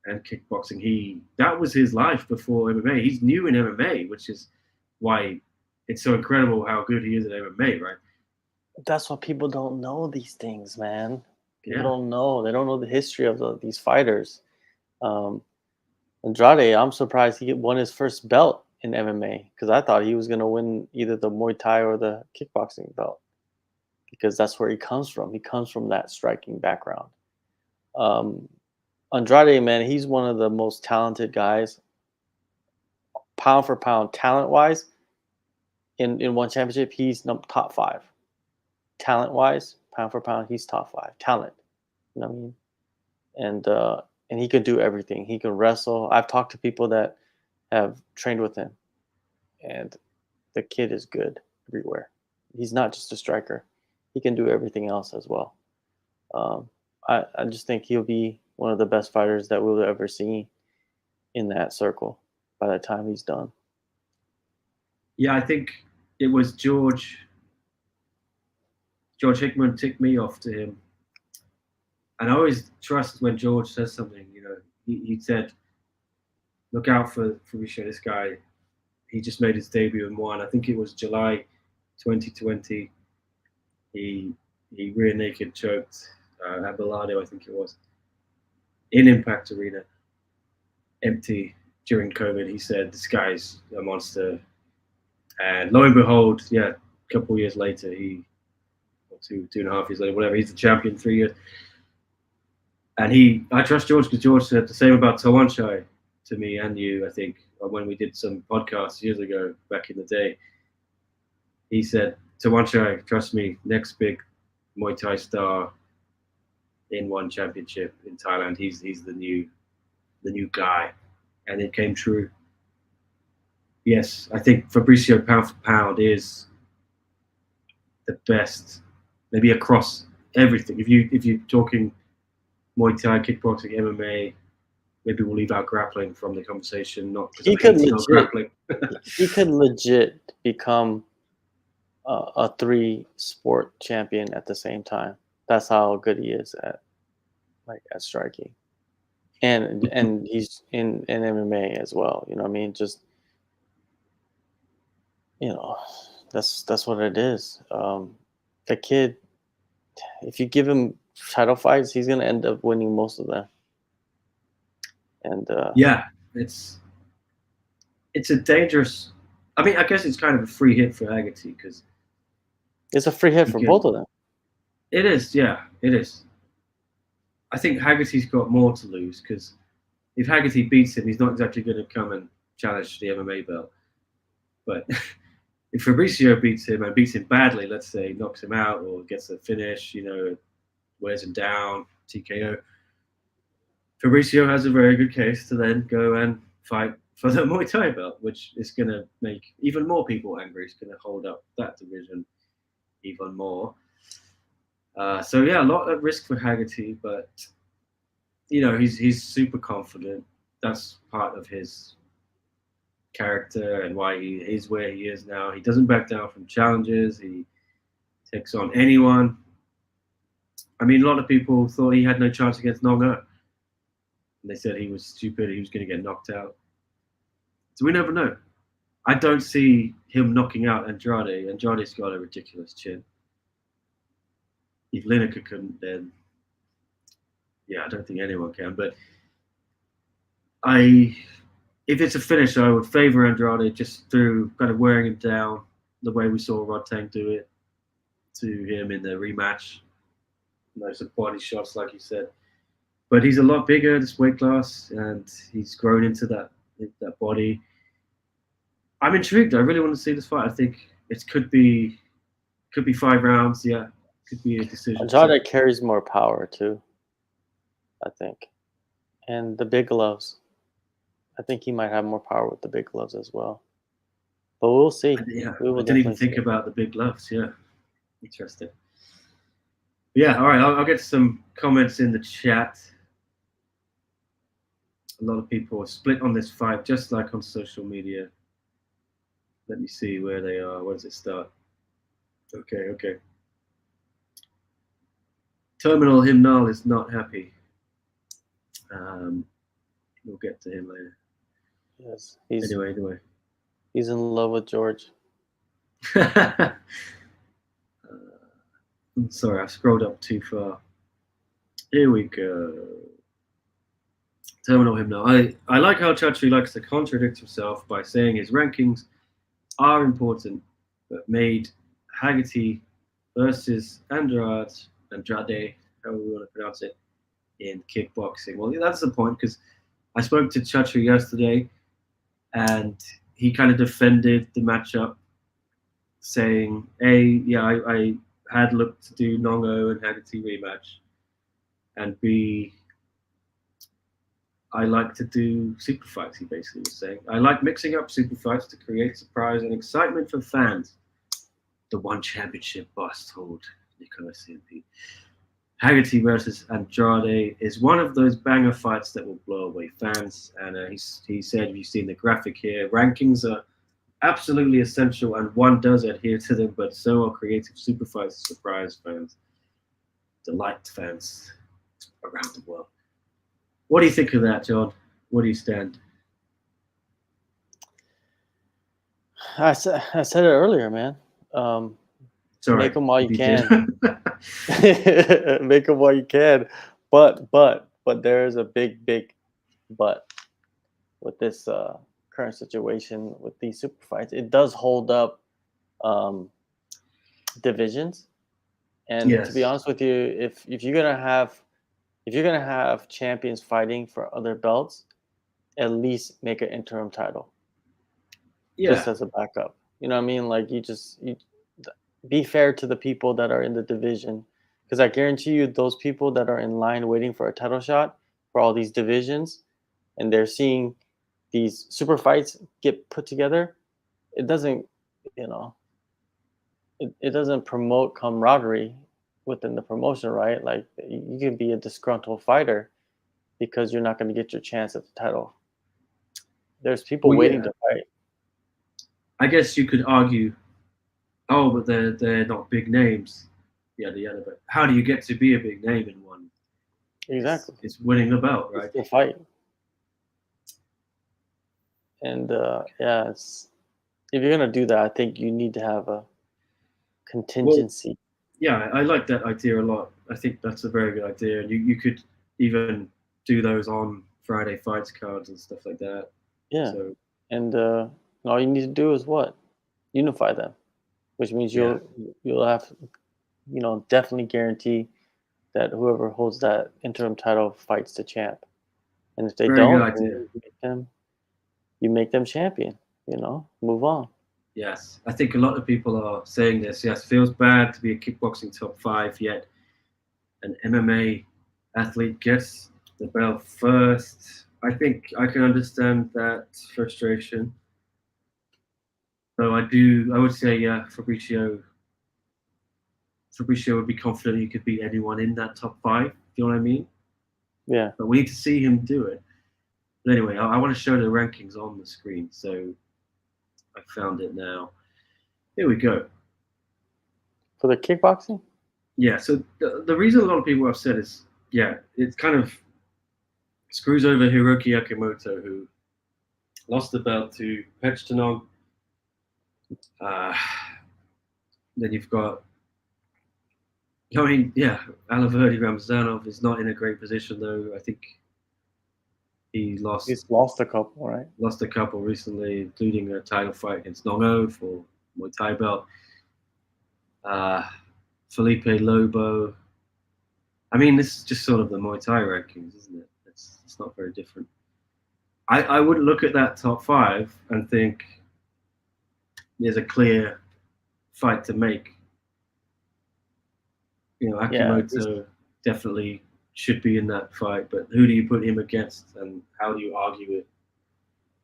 and kickboxing. That was his life before MMA. He's new in MMA, which is why it's so incredible how good he is at MMA, right? That's what people don't know these things, man. People Yeah. don't know. They don't know the history of these fighters. Andrade, I'm surprised he won his first belt in MMA because I thought he was going to win either the Muay Thai or the kickboxing belt because that's where he comes from. He comes from that striking background. Andrade, man, he's one of the most talented guys, pound for pound, talent-wise. In one championship, he's top 5. Talent-wise, pound for pound, he's top 5. Talent, you know what I mean? And he can do everything. He can wrestle. I've talked to people that have trained with him, and the kid is good everywhere. He's not just a striker. He can do everything else as well. I just think he'll be one of the best fighters that we'll ever see in that circle by the time he's done. Yeah, I think it was George Hickman ticked me off to him. And I always trust when George says something, he said, look out for Fabricio, this guy. He just made his debut and won. I think it was July 2020. He rear naked choked Abelardo, I think it was, in Impact Arena, empty during COVID. He said, this guy's a monster. And lo and behold, a couple of years later, or 2.5 years later, whatever, he's the champion 3 years. And I trust George because George said the same about Tawanchai to me and you, I think, when we did some podcasts years ago, back in the day. He said, Tawanchai, trust me, next big Muay Thai star in one championship in Thailand. He's the new guy. And it came true. Yes, I think Fabricio pound for pound is the best, maybe across everything. If you're talking Muay Thai, kickboxing, MMA, maybe we'll leave out grappling from the conversation. Not he could grappling. He could legit become a 3-sport champion at the same time. That's how good he is at striking, and he's in MMA as well. You know what I mean? Just that's what it is. The kid, if you give him title fights, he's gonna end up winning most of them. And yeah, it's a dangerous. I mean, I guess it's kind of a free hit for Haggerty because it's a free hit for both of them. It is, yeah, it is. I think Haggerty's got more to lose because if Haggerty beats him, he's not exactly going to come and challenge the MMA belt. But if Fabricio beats him and beats him badly, let's say knocks him out or gets a finish, wears him down, TKO, Fabricio has a very good case to then go and fight for the Muay Thai belt, which is going to make even more people angry. It's going to hold up that division even more. So yeah, a lot at risk for Haggerty, but he's super confident. That's part of his character and why he is where he is now. He doesn't back down from challenges. He takes on anyone. I mean, a lot of people thought he had no chance against Nong-O. They said he was stupid. He was going to get knocked out. So we never know. I don't see him knocking out Andrade. Andrade's got a ridiculous chin. If Lineker couldn't, then I don't think anyone can. But if it's a finish, I would favor Andrade just through kind of wearing him down the way we saw Rodtang do it to him in the rematch. Some body shots, like you said. But he's a lot bigger, this weight class, and he's grown into that body. I'm intrigued. I really want to see this fight. I think it could be 5 rounds. Yeah, could be a decision. Andrade carries more power too, I think, and the big gloves. I think he might have more power with the big gloves as well. But we'll see. Yeah, We I will didn't even definitely think see. about the big gloves. Yeah, interesting. Yeah, all right. I'll get some comments in the chat. A lot of people are split on this fight, just like on social media. Let me see where they are. Where does it start? Okay. Terminal Hymnal is not happy. Um, we'll get to him later. Yes, Anyway. he's in love with George. I'm sorry, I scrolled up too far. Here we go. Terminal Hymnal. I like how Chatri likes to contradict himself by saying his rankings are important, but made Haggerty versus Andrade, however we want to pronounce it, in kickboxing. Well, that's the point, because I spoke to Chatri yesterday, and he kind of defended the matchup, saying, A, yeah, I had looked to do Nong-O and Haggerty rematch, and B, I like to do super fights, he basically was saying. I like mixing up super fights to create surprise and excitement for fans. The one championship boss told Nicholas SCMP. Haggerty versus Andrade is one of those banger fights that will blow away fans. And he said, you've seen the graphic here, rankings are absolutely essential, and one does adhere to them, but so are creative super fights to surprise fans, delight fans around the world. What do you think of that, John? Where do you stand? I said it earlier, man. Sorry, make them while you can. did. Make them while you can. But there is a big but with this current situation with these super fights. It does hold up divisions. And to be Yes. honest with you, if you're gonna have champions fighting for other belts, at least make an interim title. Yeah. Just as a backup. You know what I mean? Like you be fair to the people that are in the division, because I guarantee you those people that are in line waiting for a title shot for all these divisions, and they're seeing these super fights get put together, it doesn't, you know, it doesn't promote camaraderie within the promotion, right? Like you can be a disgruntled fighter because you're not going to get your chance at the title. There's people waiting to fight. I guess you could argue, oh, but they're not big names. Yeah. But how do you get to be a big name in one? Exactly. It's winning the belt, right? It's the fight. And yeah, if you're gonna do that, I think you need to have a contingency. Yeah, I like that idea a lot. I think that's a very good idea. And you could even do those on Friday fights cards and stuff like that. Yeah. So, And all you need to do is what? Unify them, which means yeah. you'll have, definitely guarantee that whoever holds that interim title fights the champ. And if they Very good don't, idea. you make them champion, move on. Yes, I think a lot of people are saying this. Yes, feels bad to be a kickboxing top 5, yet an MMA athlete gets the belt first. I think I can understand that frustration. So I would say, yeah, Fabricio would be confident he could beat anyone in that top 5. You know what I mean? Yeah. But we need to see him do it. But anyway, I want to show the rankings on the screen. So I found it now. Here we go. For the kickboxing? Yeah, so the reason a lot of people have said is, yeah, it kind of screws over Hiroki Akimoto, who lost the belt to Pechtanong. Then you've got, Aliverdi Ramzanov is not in a great position, though. I think he's lost a couple, right? Lost a couple recently, including a title fight against Nong-O for Muay Thai belt. Felipe Lobo. I mean, this is just sort of the Muay Thai rankings, isn't it? It's not very different. I would look at that top 5 and think there's a clear fight to make. Akimoto definitely should be in that fight, but who do you put him against, and how do you argue it?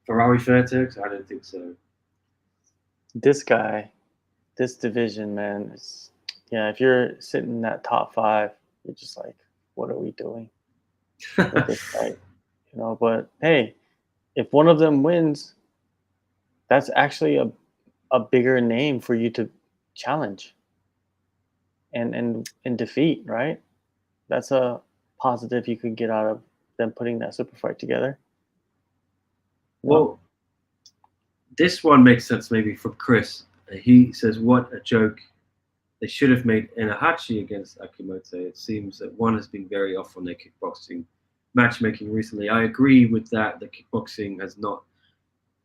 Ferrari Fairtex? I don't think so. This guy, this division, man, is, yeah, if you're sitting in that top 5, you're just like, what are we doing with this fight? But hey, if one of them wins, that's actually a bigger name for you to challenge and defeat, right? That's a positive you could get out of them putting that super fight together. Well, this one makes sense maybe from Chris. He says, "What a joke! They should have made Enahachi against Akimoto. It seems that one has been very off on their kickboxing matchmaking recently." I agree with that. The kickboxing has not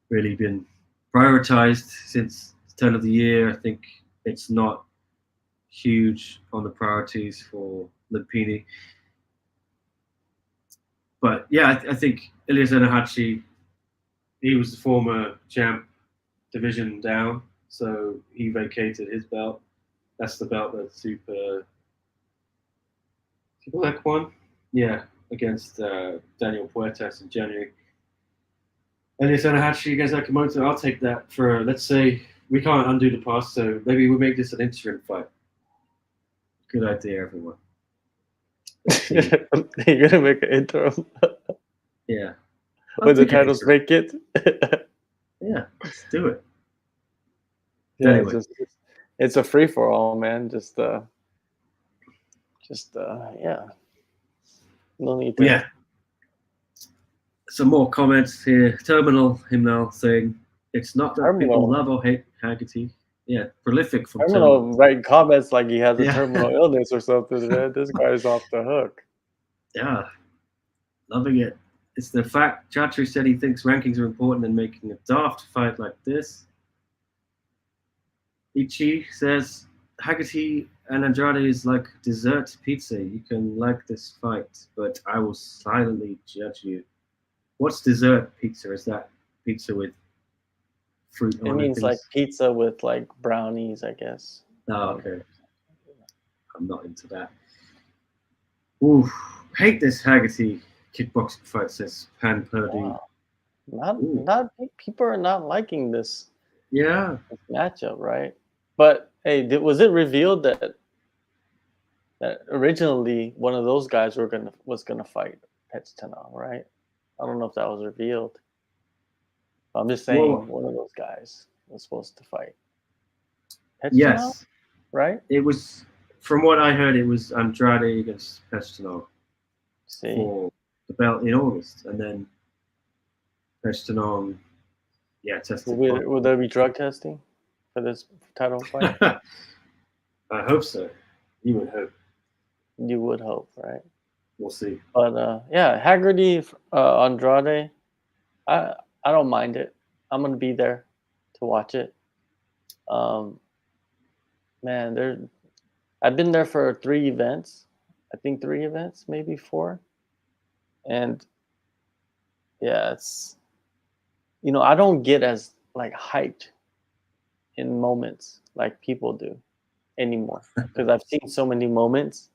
really been prioritized since the turn of the year. I think it's not huge on the priorities for Limpini. But yeah, I think Ilyas Enahachi, he was the former champ, division down, so he vacated his belt. That's the belt that Superlek won. Yeah, against Daniel Puertas in January. Elias Anahashi against Akamoto, I'll take that for, let's say, we can't undo the past, so maybe we make this an interim fight. Good idea, everyone. You're gonna make an interim. Yeah. When the titles vacant. Yeah, let's do it. Yeah, Anyway. it's a free for all, man. Just yeah. No need to. Yeah. Some more comments here. Terminal Himnal saying it's not that people love or hate Haggerty. Yeah, prolific from Terminal writing comments like he has a terminal illness or something, man. This guy's off the hook. Yeah. Loving it. It's the fact Chatri said he thinks rankings are important in making a daft fight like this. Ichi says Haggerty and Andrade is like dessert pizza. You can like this fight, but I will silently judge you. What's dessert pizza? Is that pizza with fruit on it? It means like pizza with like brownies, I guess. Oh, okay. I'm not into that. Ooh, hate this Haggerty kickboxing fight, says Pan Purdy. Wow. Not people are not liking this. Yeah. This matchup, right? But hey, was it revealed that originally one of those guys was gonna fight Petchtanov, right? I don't know if that was revealed. I'm just saying one of those guys was supposed to fight Petchtanov, yes, right? It was, from what I heard, it was Andrade against Petchtanov for the belt in August, and then Petchtanov, tested. Will there be drug testing for this title fight? I hope so. You would hope. You would hope, right? We'll see. But yeah, Haggerty, Andrade, I don't mind it. I'm gonna be there to watch it. Man, I've been there for 3 events. I think 3 events, maybe 4. And yeah, it's I don't get as like hyped in moments like people do anymore because I've seen so many moments.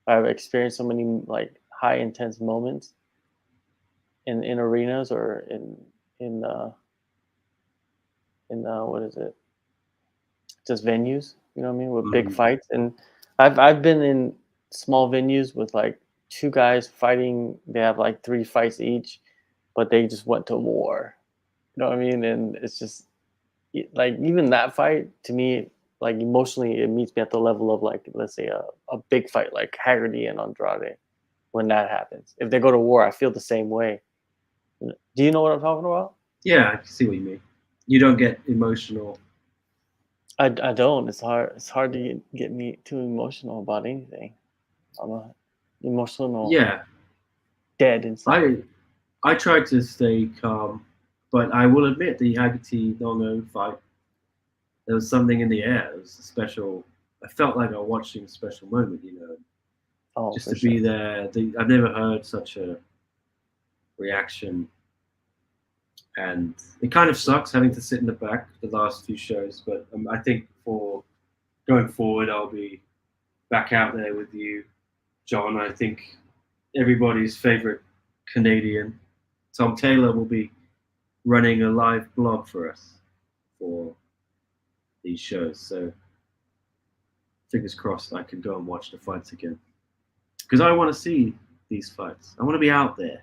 I've experienced so many like high intense moments in arenas or in what is it? Just venues, you know what I mean, with big fights. And I've been in small venues with like 2 guys fighting. They have like 3 fights each, but they just went to war. You know what I mean? And it's just like even that fight to me, like emotionally, it meets me at the level of like, let's say a big fight like Haggerty and Andrade. When that happens, if they go to war, I feel the same way. Do you know what I'm talking about? Yeah, I can see what you mean. You don't get emotional. I don't. It's hard. It's hard to get me too emotional about anything. I'm a emotional. Yeah. Dead inside. I try to stay calm, but I will admit the Haggerty Nong-O fight, there was something in the air. It was a special. I felt like I was watching a special moment, just to be there. I've never heard such a reaction, and it kind of sucks having to sit in the back the last few shows. But I think for going forward, I'll be back out there with you, John. I think everybody's favorite Canadian, Tom Taylor, will be running a live blog for us for these shows. So fingers crossed I can go and watch the fights again. Because I want to see these fights. I want to be out there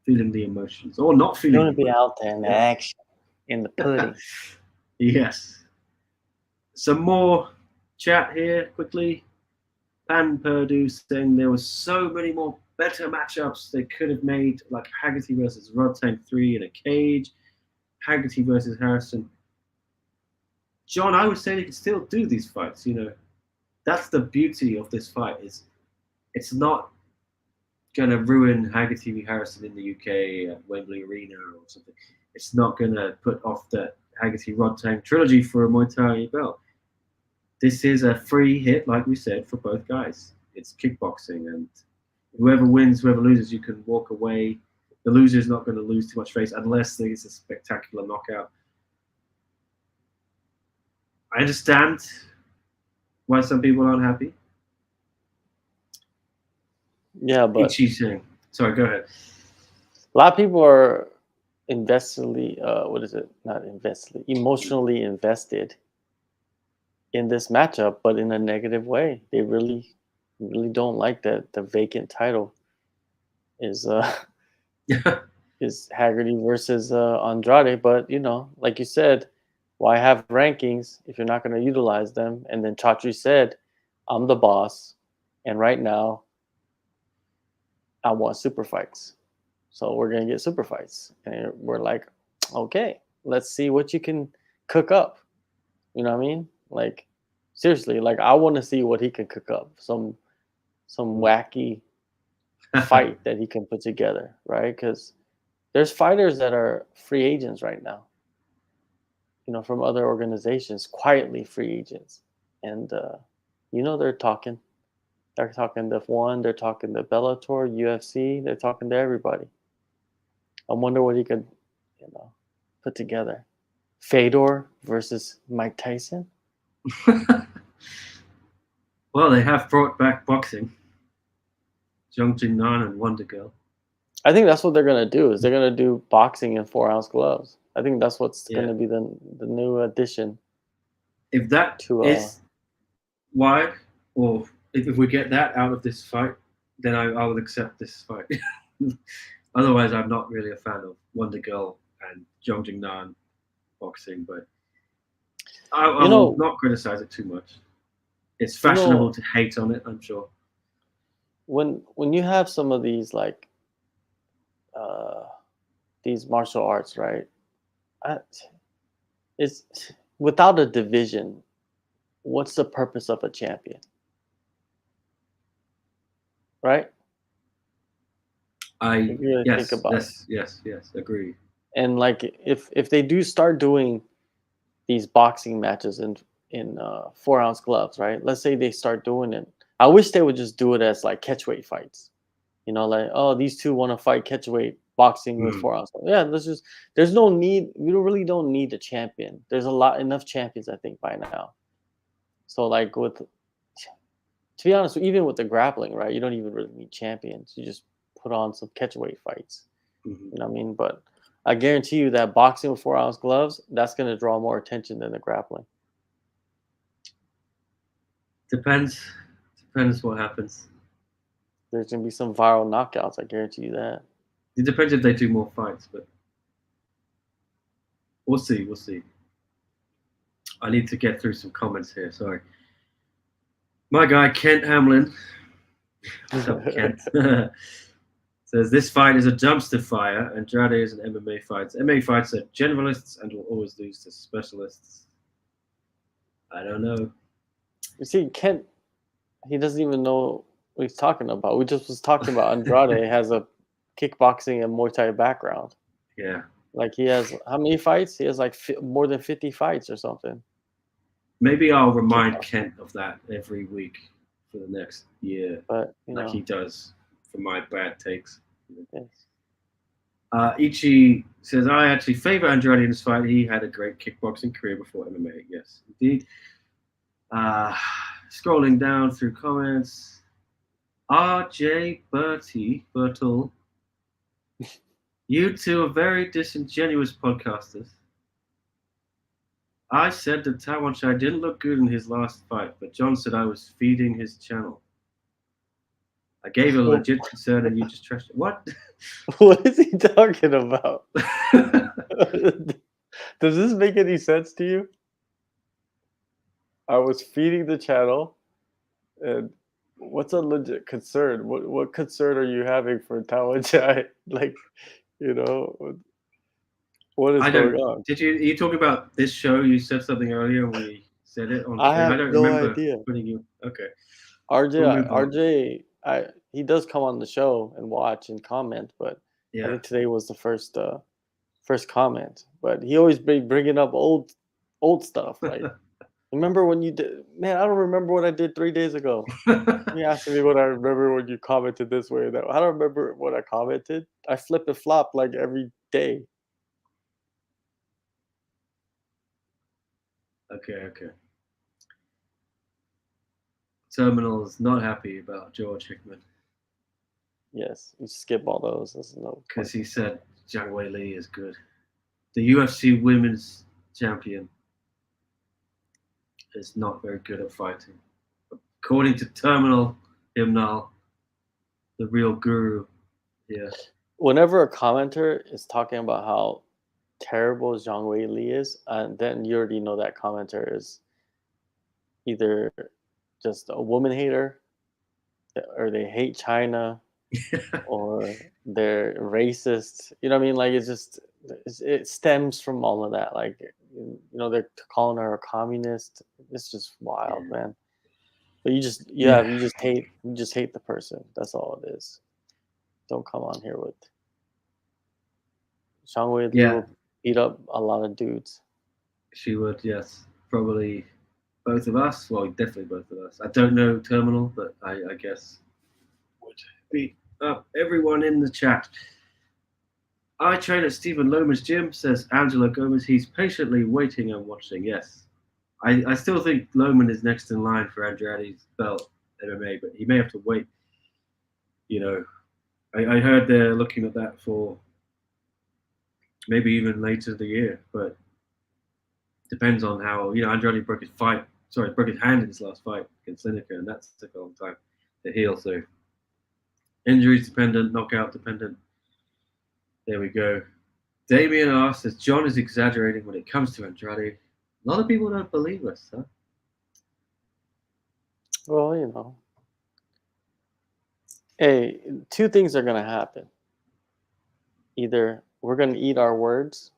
feeling the emotions. Or not You feeling want to be out there in the action, in the pudding. Yes. Some more chat here quickly. Pan Purdue saying there were so many more better matchups they could have made, like Haggerty versus Rodtang 3 in a cage, Haggerty versus Harrison. John, I would say they could still do these fights. You know, that's the beauty of this fight. Is it's not gonna ruin Haggerty v Harrison in the UK at Wembley Arena or something. It's not gonna put off the Haggerty Rodtang trilogy for a Muay Thai belt. This is a free hit, like we said, for both guys. It's kickboxing, and whoever wins, whoever loses, you can walk away. The loser is not going to lose too much face unless there's a spectacular knockout. I understand why some people aren't happy. Yeah, but Ichi-san. Sorry, go ahead. a lot of people are emotionally invested in this matchup, but in a negative way. They really don't like that the vacant title is is Haggerty versus Andrade. But you know, like you said, why have rankings if you're not going to utilize them? And then Chatri said, "I'm the boss, and right now, I want super fights. So we're gonna get super fights." And we're like, "Okay, let's see what you can cook up." You know what I mean? Like, seriously, like I want to see what he can cook up. Some wacky fight that he can put together, right? Because there's fighters that are free agents right now, you know, from other organizations, quietly free agents, and you know they're talking to F1, they're talking to Bellator, UFC, they're talking to everybody. I wonder what he could, you know, put together. Fedor versus Mike Tyson. Well, they have brought back boxing. Jung Jin Nan and Wonder Girl. I think that's what they're gonna do. Is they're gonna do boxing in 4-ounce gloves. I think that's what's gonna be the new addition. If that to is why, or if we get that out of this fight, then I would accept this fight. Otherwise, I'm not really a fan of Wonder Girl and Jung Jin Nan boxing, but I will not criticize it too much. It's fashionable to hate on it, I'm sure. When you have some of these like these martial arts, right? It's without a division. What's the purpose of a champion? Right? Yes, agree. And like if they do start doing these boxing matches in 4-ounce gloves, right? Let's say they start doing it. I wish they would just do it as like catchweight fights. You know, like, oh, these two want to fight catchweight boxing with 4-ounce. Yeah, there's no need. We really don't need a champion. There's enough champions, I think, by now. So like to be honest, even with the grappling, right? You don't even really need champions. You just put on some catchweight fights. Mm-hmm. You know what I mean? But I guarantee you that boxing with 4-ounce gloves, that's going to draw more attention than the grappling. Depends what happens. There's going to be some viral knockouts. I guarantee you that. It depends if they do more fights, but we'll see. I need to get through some comments here. Sorry. My guy, Kent Hamlin. What's up, Kent? Says this fight is a dumpster fire. Andrade is an MMA fight. MMA fights are generalists and will always lose to specialists. I don't know. You see, Kent, he doesn't even know what he's talking about. We just was talking about Andrade has a kickboxing and Muay Thai background. Yeah. Like he has how many fights? He has like more than 50 fights or something. Maybe I'll remind Kent of that every week for the next year, but he does for my bad takes. Yes. Ichi says, I actually favor Andrade in this fight. He had a great kickboxing career before MMA. Yes, indeed. Scrolling down through comments. RJ Bertle. You two are very disingenuous podcasters. I said that Tawanchai didn't look good in his last fight, but John said I was feeding his channel. I gave a legit concern and you just trashed it. What? What is he talking about? Does this make any sense to you? I was feeding the channel, and what's a legit concern? What concern are you having for Tawanchai? Like, you know, what is I going don't. on? Did you? Are you talking about this show? You said something earlier and we said it on the I thing. I have don't no remember idea. putting you. Okay, RJ, we'll move on. he does come on the show and watch and comment, but I Yeah. think today was the first comment. But he always be bringing up old stuff. Like, remember when you did? Man, I don't remember what I did 3 days ago. You asking me what I remember when you commented this way or that. I don't remember what I commented. I flip and flop like every day. Okay. Terminal is not happy about George Hickman Yes, you skip all those. There's no because point. he said Zhang Wei Li is good. The UFC Women's Champion is not very good at fighting. According to Terminal Himnal, the real guru here. Whenever a commenter is talking about how terrible Zhang Wei Li is, and then you already know that commenter is either just a woman hater, or they hate China, or they're racist. You know what I mean? Like it stems from all of that. Like they're calling her a communist. It's just wild, Yeah. man. But you just hate the person. That's all it is. Don't come on here with Zhang Wei Li Yeah, will beat up a lot of dudes. she would, yes. Probably both of us. Well, definitely both of us. I don't know Terminal, but I guess would beat up everyone in the chat. I train at Stephen Loma's gym, says Angela Gomez. He's patiently waiting and watching. Yes. I still think Loman is next in line for Andrade's belt MMA, but he may have to wait. You know, I heard they're looking at that for maybe even later in the year, but depends on how Andrade broke his hand in his last fight against Lineker, and that took a long time to heal. So injuries dependent, knockout dependent. There we go. Damien asks, says John is exaggerating when it comes to Andrade. A lot of people don't believe us, huh? Well, hey, two things are gonna happen. Either we're gonna eat our words,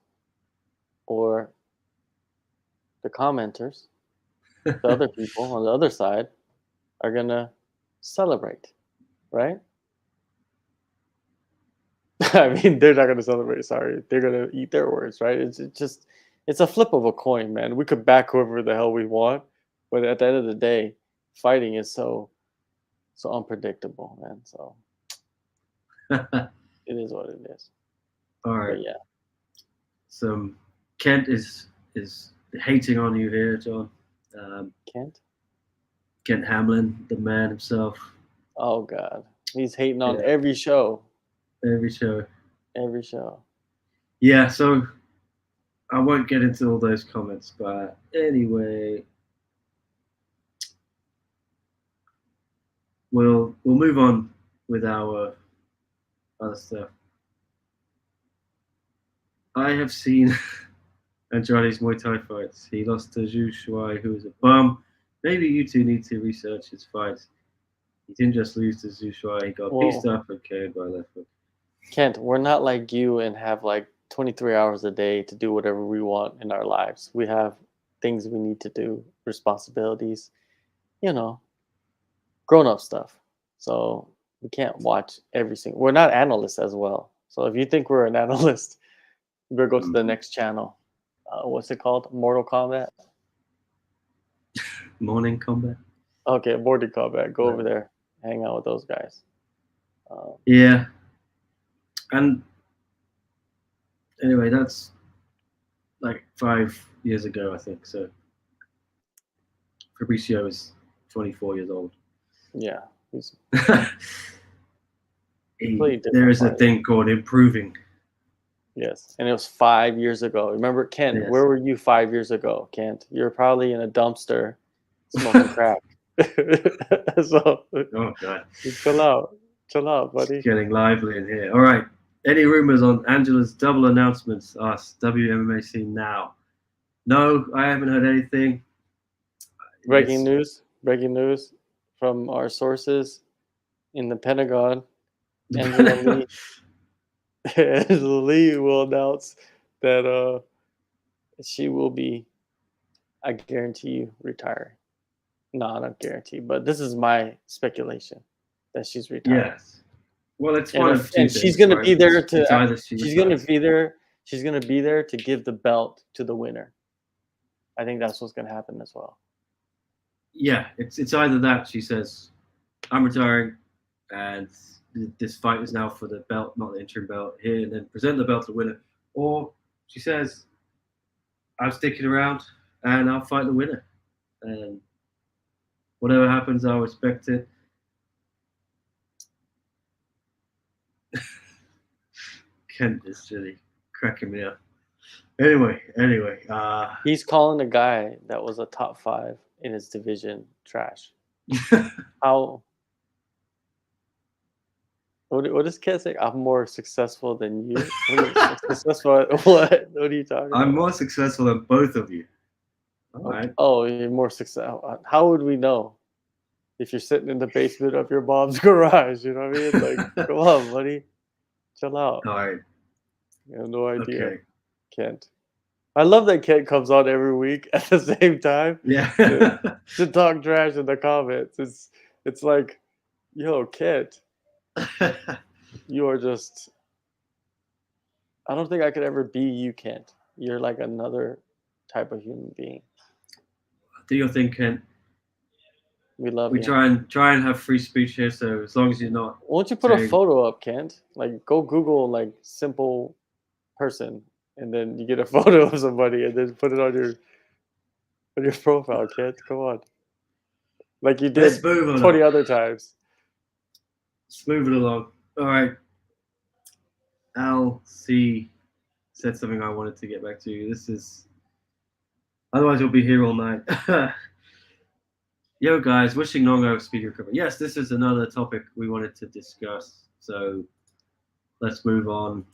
or the commenters, the other people on the other side, are gonna celebrate, right? I mean, they're not gonna celebrate. Sorry, they're gonna eat their words, right? It's a flip of a coin, man. We could back whoever the hell we want, but at the end of the day, fighting is so unpredictable, man. So it is what it is. All right. But yeah, So Kent is hating on you here, John. Kent. Kent Hamlin, the man himself. Oh God, he's hating on Yeah, every show. every show. Every show. Yeah, so I won't get into all those comments, but anyway, we'll move on with our other stuff. I have seen Andrade's Muay Thai fights. He lost to Zhu Shuai, who was a bum. Maybe you two need to research his fights. He didn't just lose to Zhu Shuai, he got pieced up and KO'd by left hook. Kent, we're not like you and have like 23 hours a day to do whatever we want in our lives. We have things we need to do, responsibilities, grown up stuff. So we can't watch every single. We're not analysts as well. So if you think we're an analyst, you better go to the next channel. What's it called? Mortal Kombat? Morning Combat? Okay, Mortal Kombat. Go over there, hang out with those guys. Yeah. And anyway, that's like 5 years ago, I think. So Fabricio is 24 years old. Yeah. There is a thing called improving. Yes, and it was 5 years ago. Remember, Kent? Yes. Where were you 5 years ago, Kent? You're probably in a dumpster smoking crack. So Oh god, chill out, it's buddy. getting lively in here. All right. Any rumors on Angela's double announcements? Ask WMMA scene now. No, I haven't heard anything. Breaking news! Breaking news from our sources in the Pentagon. Angela Lee. Angela Lee will announce that she will be, I guarantee you, retiring. No, not guarantee, but this is my speculation that she's retiring. Yes. Well, it's one of two And she's things, gonna right? be there It's to. either she She's gonna retires. be there. She's gonna be there to give the belt to the winner. I think that's what's gonna happen as well. Yeah, it's either that she says, "I'm retiring," and this fight is now for the belt, not the interim belt here, and then present the belt to the winner, or she says, "I'm sticking around and I'll fight the winner," and whatever happens, I'll respect it. Kent is really cracking me up. Anyway, He's calling a guy that was a top 5 in his division trash. How? What does Ken say? I'm more successful than you. Successful at what? What are you talking about? I'm more successful than both of you. All right. Oh, you're more successful. How would we know if you're sitting in the basement of your mom's garage? You know what I mean? Like, come on, buddy, chill out. All right. You have no idea, Okay. Kent. I love that Kent comes on every week at the same time Yeah. to talk trash in the comments. It's like, yo, Kent, you are just. I don't think I could ever be you, Kent. You're like another type of human being. Do your thing, Kent. We love We you. try and have free speech here, so as long as you're not. Why don't you put a saying- photo up, Kent? Like, go Google like simple person, and then you get a photo of somebody, and then put it on your profile, Kent. Come on, like you did Let's move on. 20 other times. Let's move it along. All right. LC said something I wanted to get back to. This is. Otherwise, we'll be here all night. Yo, guys, wishing Nong-O speedy recovery. Yes, this is another topic we wanted to discuss. So let's move on.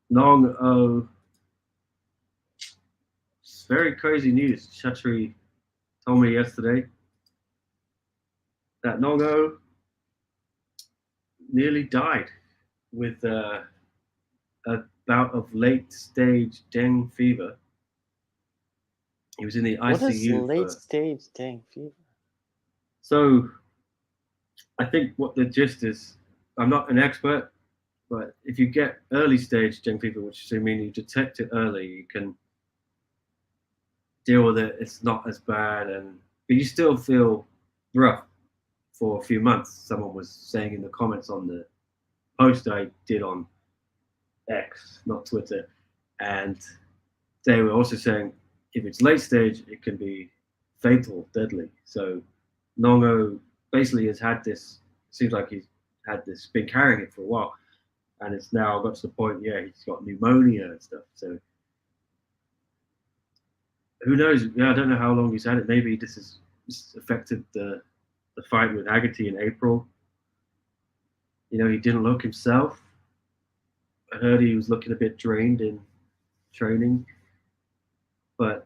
Nong-O. It's very crazy news. Chatri told me yesterday that Nong-O nearly died with a bout of late stage dengue fever. He was in the ICU. What is late stage dengue fever? So I think what the gist is, I'm not an expert, but if you get early stage dengue fever, which means you detect it early, you can deal with it. It's not as bad, but you still feel rough for a few months. Someone was saying in the comments on the post I did on X, not Twitter, and they were also saying if it's late stage, it can be fatal, deadly. So Nong-O basically has had this. Seems like he's had this, been carrying it for a while, and it's now got to the point. Yeah, he's got pneumonia and stuff. So who knows? Yeah, I don't know how long he's had it. Maybe this affected the fight with Haggerty in April. You know, he didn't look himself. I heard he was looking a bit drained in training, but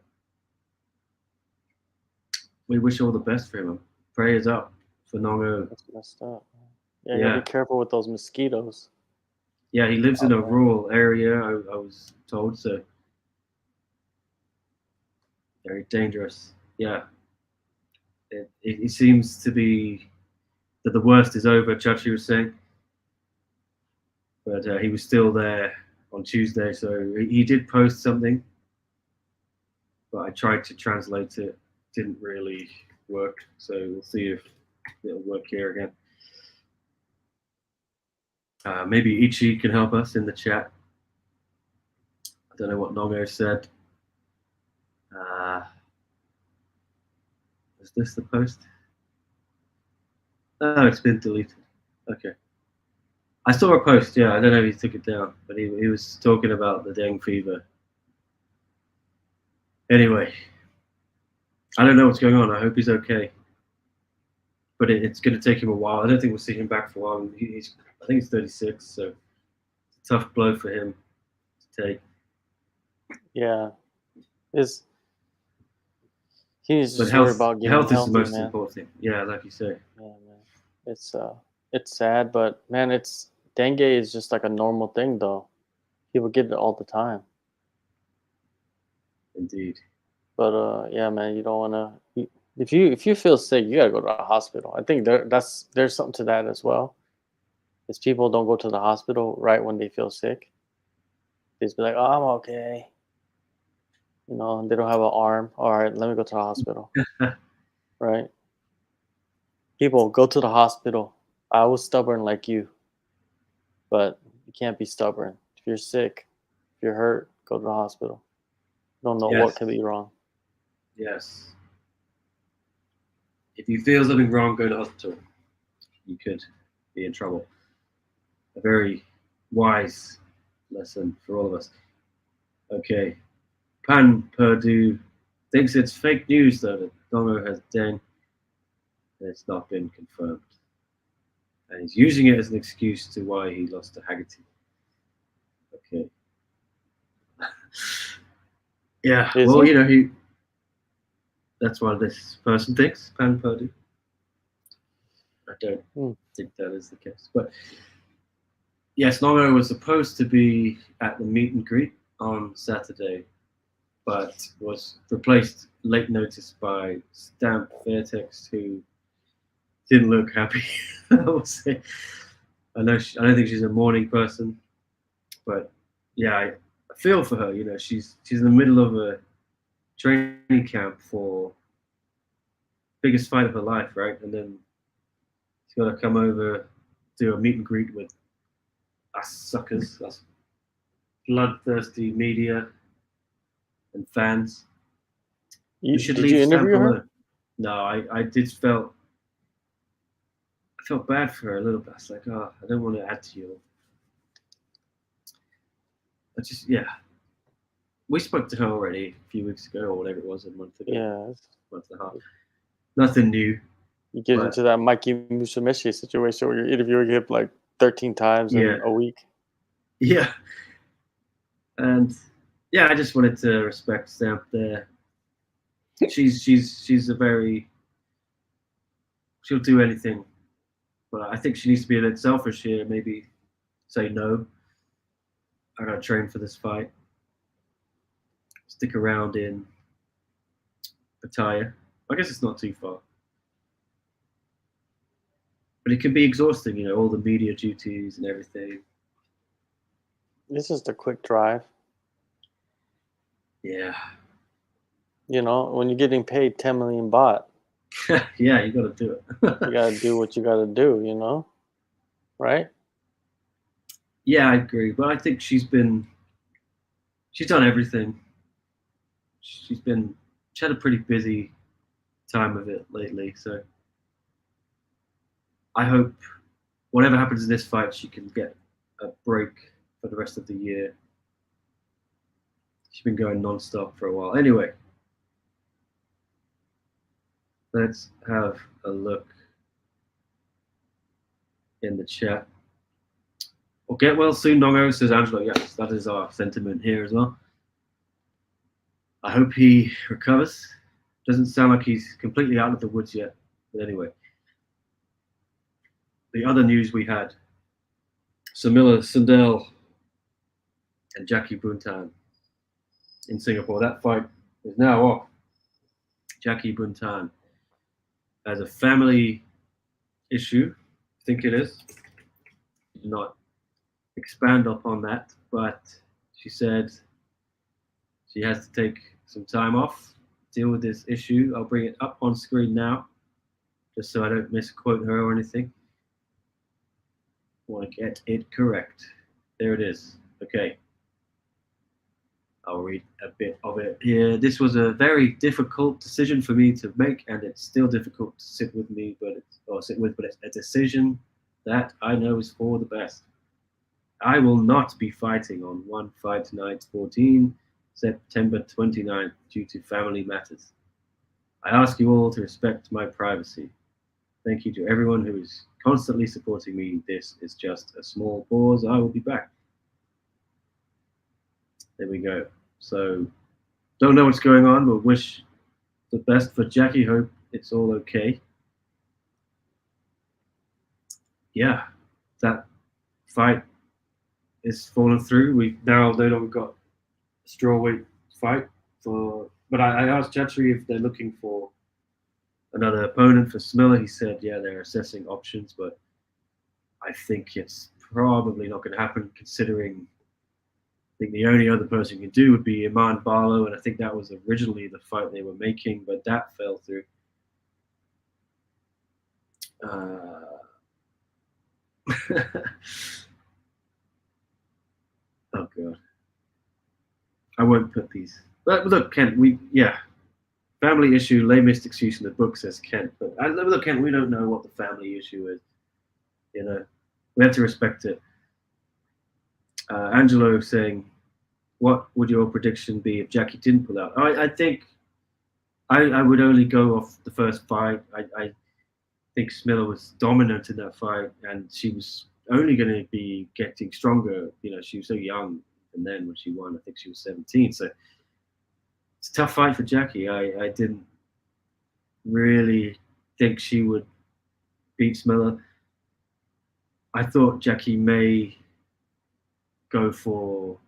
we wish all the best for him. Prayers up for Nong-O. That's messed up. Yeah, you gotta be careful with those mosquitoes. Yeah, he lives in a rural area, I was told, so very dangerous. Yeah. It seems to be that the worst is over, Chachi was saying. But he was still there on Tuesday, so he did post something. But I tried to translate it, didn't really work. So we'll see if it'll work here again. Maybe Ichi can help us in the chat. I don't know what Nong-O said. Is this the post? Oh, it's been deleted. Okay. I saw a post. Yeah, I don't know if he took it down, but he was talking about the dengue fever. Anyway, I don't know what's going on. I hope he's okay. But it's going to take him a while. I don't think we'll see him back for a while. I think he's 36, so it's a tough blow for him to take. Yeah, is he needs to But just worry about getting health is the healthy, most man. important thing. Yeah, like you say. Yeah, man. It's sad, but man, it's dengue is just like a normal thing, though. People get it all the time. Indeed. But yeah, man, you don't want to. If you feel sick, you gotta go to the hospital. I think there's something to that as well. Is people don't go to the hospital right when they feel sick. They just be like, "Oh, I'm okay." You know, they don't have an arm. All right, let me go to the hospital. Right? People go to the hospital. I was stubborn like you, but you can't be stubborn. If you're sick, if you're hurt, go to the hospital. Don't know what Yes. could be wrong. Yes. If you feel something wrong, go to hospital. You could be in trouble. A very wise lesson for all of us. Okay. Pan Purdue thinks it's fake news though that Nong-O has dengue, and it's not been confirmed. And he's using it as an excuse to why he lost to Haggerty. Okay. Yeah. Is Well, he? you know, that's what this person thinks, Pan Purdue. I don't think that is the case. But yes, Nong-O was supposed to be at the meet and greet on Saturday, but was replaced late notice by Stamp Fairtex, who didn't look happy. I will say. I don't think she's a morning person, but yeah, I feel for her. You know, she's in the middle of a training camp for biggest fight of her life, right? And then she's got to come over, do a meet and greet with us suckers, us bloodthirsty media and fans. You should Did leave you Stamp interview her? alone. No, I did I felt bad for her a little bit. I was like, oh, I don't want to add to you. I just, yeah. We spoke to her already a few weeks ago or whatever it was, a month ago. Yeah. Month and a half. Nothing new. You get But- into that Mikey Musumeci situation where you're interviewing him like 13 times in a week. Yeah. And yeah, I just wanted to respect Stamp there. She's a very, she'll do anything. But I think she needs to be a bit selfish here. Maybe say no. I gotta train for this fight. Stick around in Pattaya. I guess it's not too far. But it can be exhausting, you know, all the media duties and everything. It's just a quick drive. Yeah. You know, when you're getting paid 10 million baht, Yeah, you gotta do it. you gotta do what you gotta do, you know? Right? Yeah, I agree. But I think she's done everything. She had a pretty busy time of it lately. So I hope whatever happens in this fight, she can get a break for the rest of the year. She's been going non-stop for a while. Anyway, let's have a look in the chat. Well, get well soon, Nong-O, says Angelo. Yes, that is our sentiment here as well. I hope he recovers. Doesn't sound like he's completely out of the woods yet. But anyway, the other news we had, Samila Sundell and Jackie Buntan in Singapore. That fight is now off. Jackie Buntan has a family issue, I think it is. Did not expand upon that, but she said she has to take some time off, deal with this issue. I'll bring it up on screen now, just so I don't misquote her or anything. I want to get it correct. There it is. Okay. I'll read a bit of it here. This was a very difficult decision for me to make, and it's still difficult to sit with, but it's a decision that I know is for the best. I will not be fighting on One Fight Night 14, September 29th, due to family matters. I ask you all to respect my privacy. Thank you to everyone who is constantly supporting me. This is just a small pause. I will be back. There we go. So, don't know what's going on, but wish the best for Jackie. Hope it's all okay. Yeah, that fight is fallen through. We've now no longer got a strawweight fight for. But I asked Chatri if they're looking for another opponent for Smiller. He said, yeah, they're assessing options, but I think it's probably not going to happen considering I think the only other person you can do would be Iman Barlow, and I think that was originally the fight they were making, but that fell through. Oh god, I won't put these. But look, Kent, family issue, lamest excuse in the book, says Kent. But look, Kent, we don't know what the family issue is. You know, we have to respect it. Angelo saying, "What would your prediction be if Jackie didn't pull out?" I think I would only go off the first fight. I think Smiller was dominant in that fight, and she was only going to be getting stronger. You know, she was so young, and then when she won, I think she was 17. So it's a tough fight for Jackie. I didn't really think she would beat Smiller. I thought Jackie may go for,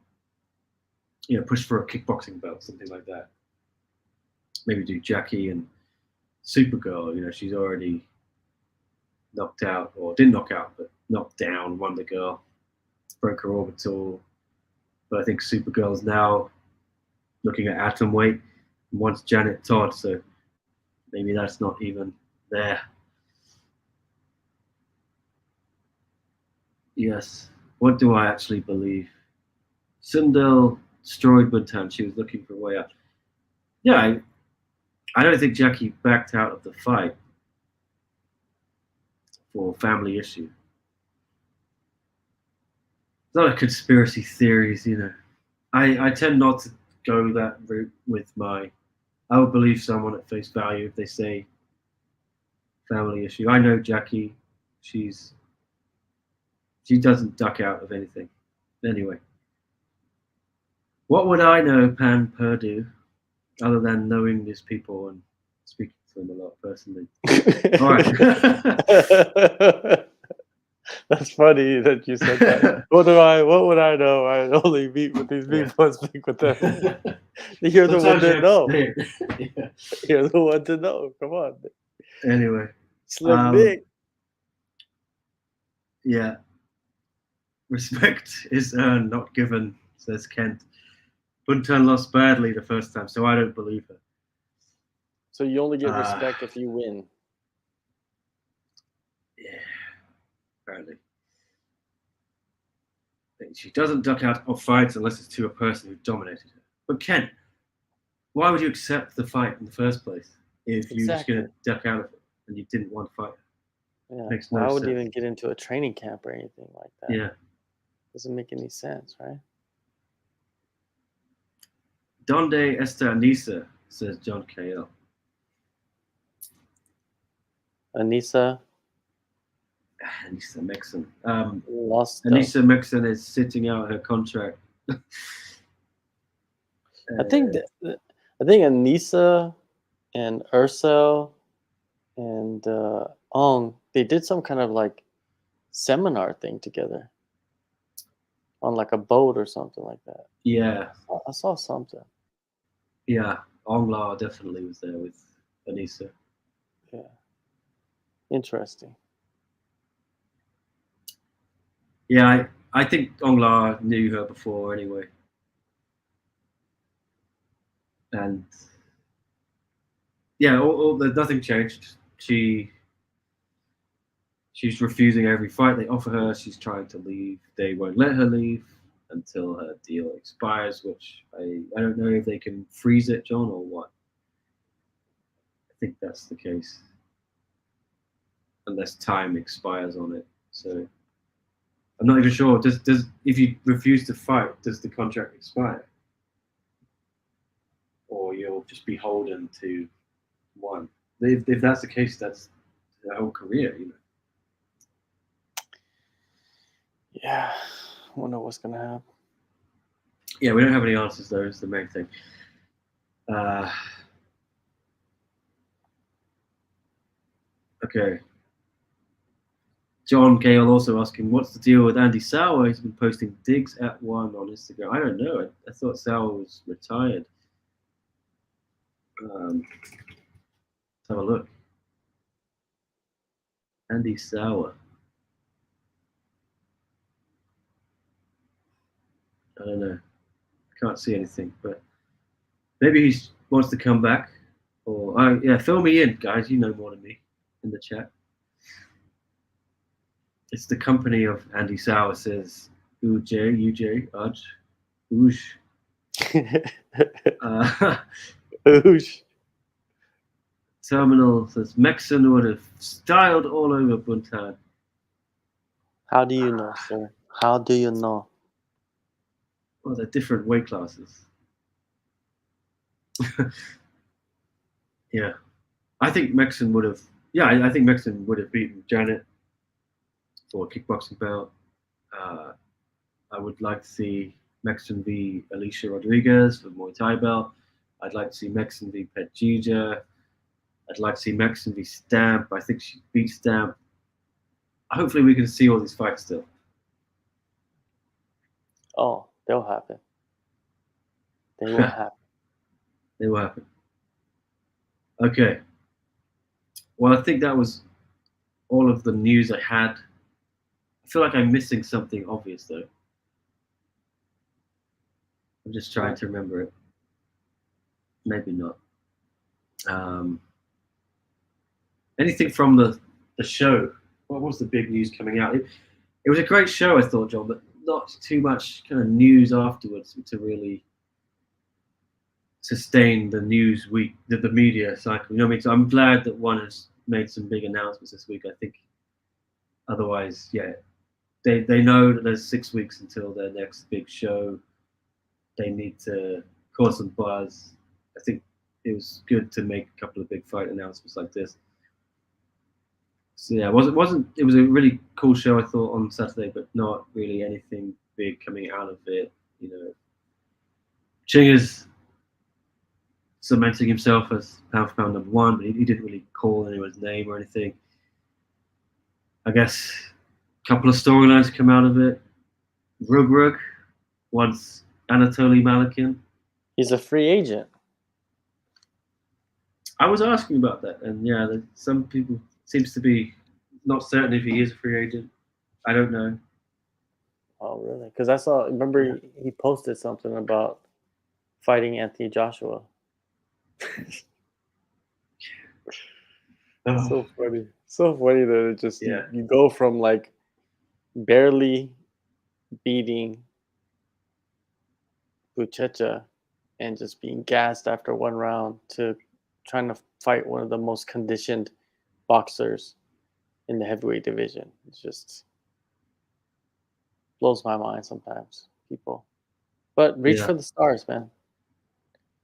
push for a kickboxing belt, something like that. Maybe do Jackie and Supergirl. You know, she's already knocked out, or didn't knock out, but knocked down, won the girl, broke her orbital. But I think Supergirl's now looking at atom weight and wants Janet Todd, so maybe that's not even there. Yes. What do I actually believe? Sundel destroyed Buntan. She was looking for a way out. Yeah, I don't think Jackie backed out of the fight for family issue. It's not a conspiracy theories, you know. I tend not to go that route with my. I would believe someone at face value if they say family issue. I know Jackie. She doesn't duck out of anything. Anyway, what would I know, Pan Purdue, other than knowing these people and speaking to them a lot personally? All right. That's funny that you said that. What would I know? I only meet with these people and speak with them. You're the one to know. Yeah. You're the one to know. Come on. Anyway. Slim Dick. Yeah. Respect is earned, not given, says Kent. Buntan lost badly the first time, so I don't believe her. So you only get respect if you win. Yeah, apparently. She doesn't duck out of fights unless it's to a person who dominated her. But Kent, why would you accept the fight in the first place if you're just going to duck out of it and you didn't want to fight? Yeah. Makes no I wouldn't sense. even get into a training camp or anything like that. Yeah. Doesn't make any sense, right? Donde está Anissa, says John KL. Anissa Mixon. lost. Anissa Mixon is sitting out her contract. I think Anissa and Ursel and Ong, they did some kind of like seminar thing together on like a boat or something like that. Yeah. I saw something. Yeah, Ong La definitely was there with Anissa. Yeah. Interesting. Yeah, I think Ong La knew her before anyway. And yeah, nothing changed. She's refusing every fight they offer her. She's trying to leave. They won't let her leave until her deal expires, which I don't know if they can freeze it, John, or what. I think that's the case. Unless time expires on it. So I'm not even sure. Does if you refuse to fight, does the contract expire, or you'll just be beholden to one? If that's the case, that's the whole career, you know. Yeah, I wonder what's gonna happen. Yeah, we don't have any answers though. Is the main thing. Uh, okay. John Gale also asking, what's the deal with Andy Sauer? He's been posting digs at one on Instagram. I don't know. I thought Sauer was retired. Let's have a look. Andy Sauer. I don't know. Can't see anything, but maybe he wants to come back. Or yeah, fill me in, guys. You know more than me in the chat. It's the company of Andy Sauer says UJ, Uj. Oosh. Terminal says Mexon would have styled all over Buntan. How do you know, sir? How do you know? Well, they're different weight classes. Yeah, I think Mexon would have. Yeah, I think Mexon would have beaten Janet for a kickboxing belt. I would like to see Mexon v Alicia Rodriguez for Muay Thai belt. I'd like to see Mexon v Petjija. I'd like to see Mexon v Stamp. I think she beat Stamp. Hopefully, we can see all these fights still. Oh, they'll happen. They will happen. They will happen. Okay. Well, I think that was all of the news I had. I feel like I'm missing something obvious, though. I'm just trying to remember it. Maybe not. Anything from the show? What was the big news coming out? It was a great show, I thought, John, but not too much kind of news afterwards to really sustain the news week, the media cycle. You know what I mean? So I'm glad that one has made some big announcements this week. I think otherwise, yeah, they know that there's 6 weeks until their next big show. They need to cause some buzz. I think it was good to make a couple of big fight announcements like this. So yeah, it was a really cool show I thought on Saturday, but not really anything big coming out of it. You know, Chinga's cementing himself as pound for pound number one, but he didn't really call anyone's name or anything. I guess a couple of storylines come out of it. Rug wants Anatoly Malikin. He's a free agent. I was asking about that, and yeah, some people seems to be not certain if he is a free agent. I don't know. Oh, really? Because I saw. Remember, he posted something about fighting Anthony Joshua. So funny. So funny that it just you go from like barely beating Buchecha and just being gassed after one round to trying to fight one of the most conditioned boxers in the heavyweight division. It just blows my mind sometimes, people. But reach for the stars, man.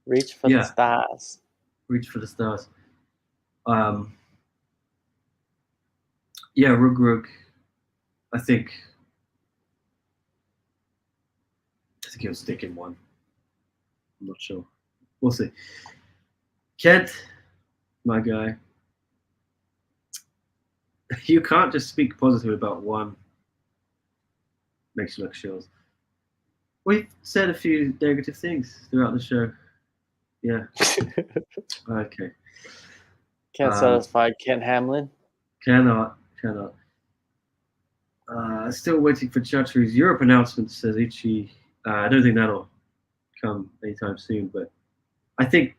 Reach for the stars. Reach for the stars. Yeah, Rug. I think he'll stick in one. I'm not sure. We'll see. Kent, my guy. You can't just speak positive about one. Makes you look shills. We've said a few negative things throughout the show. Yeah. Okay. Can't satisfy Ken Hamlin. Cannot. Still waiting for Chatri's Europe announcement, says Ichi. I don't think that'll come anytime soon, but I think,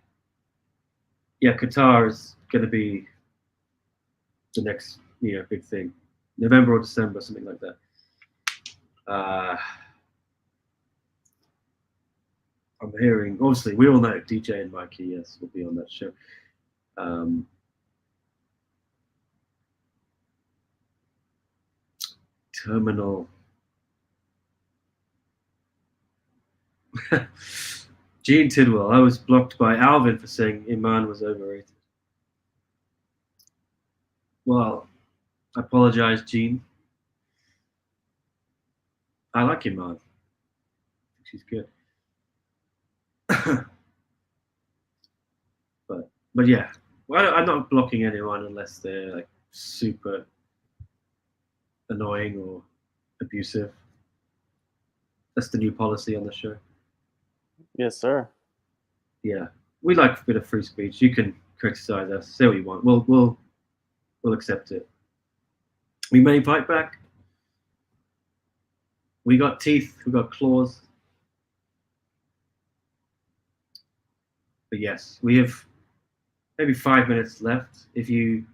yeah, Qatar is going to be the next big thing. November or December, something like that. I'm hearing, obviously, we all know DJ and Mikey, yes, will be on that show. Terminal Gene Tidwell. I was blocked by Alvin for saying Iman was overrated. Well, I apologize, Gene. I like Iman. She's good. but yeah, well, I'm not blocking anyone unless they're like super annoying or abusive. That's the new policy on the show. Yes, sir. Yeah, we like a bit of free speech. You can criticize us, say what you want. We'll accept it. We may fight back. We got teeth. We got claws. But yes, we have maybe 5 minutes left. If you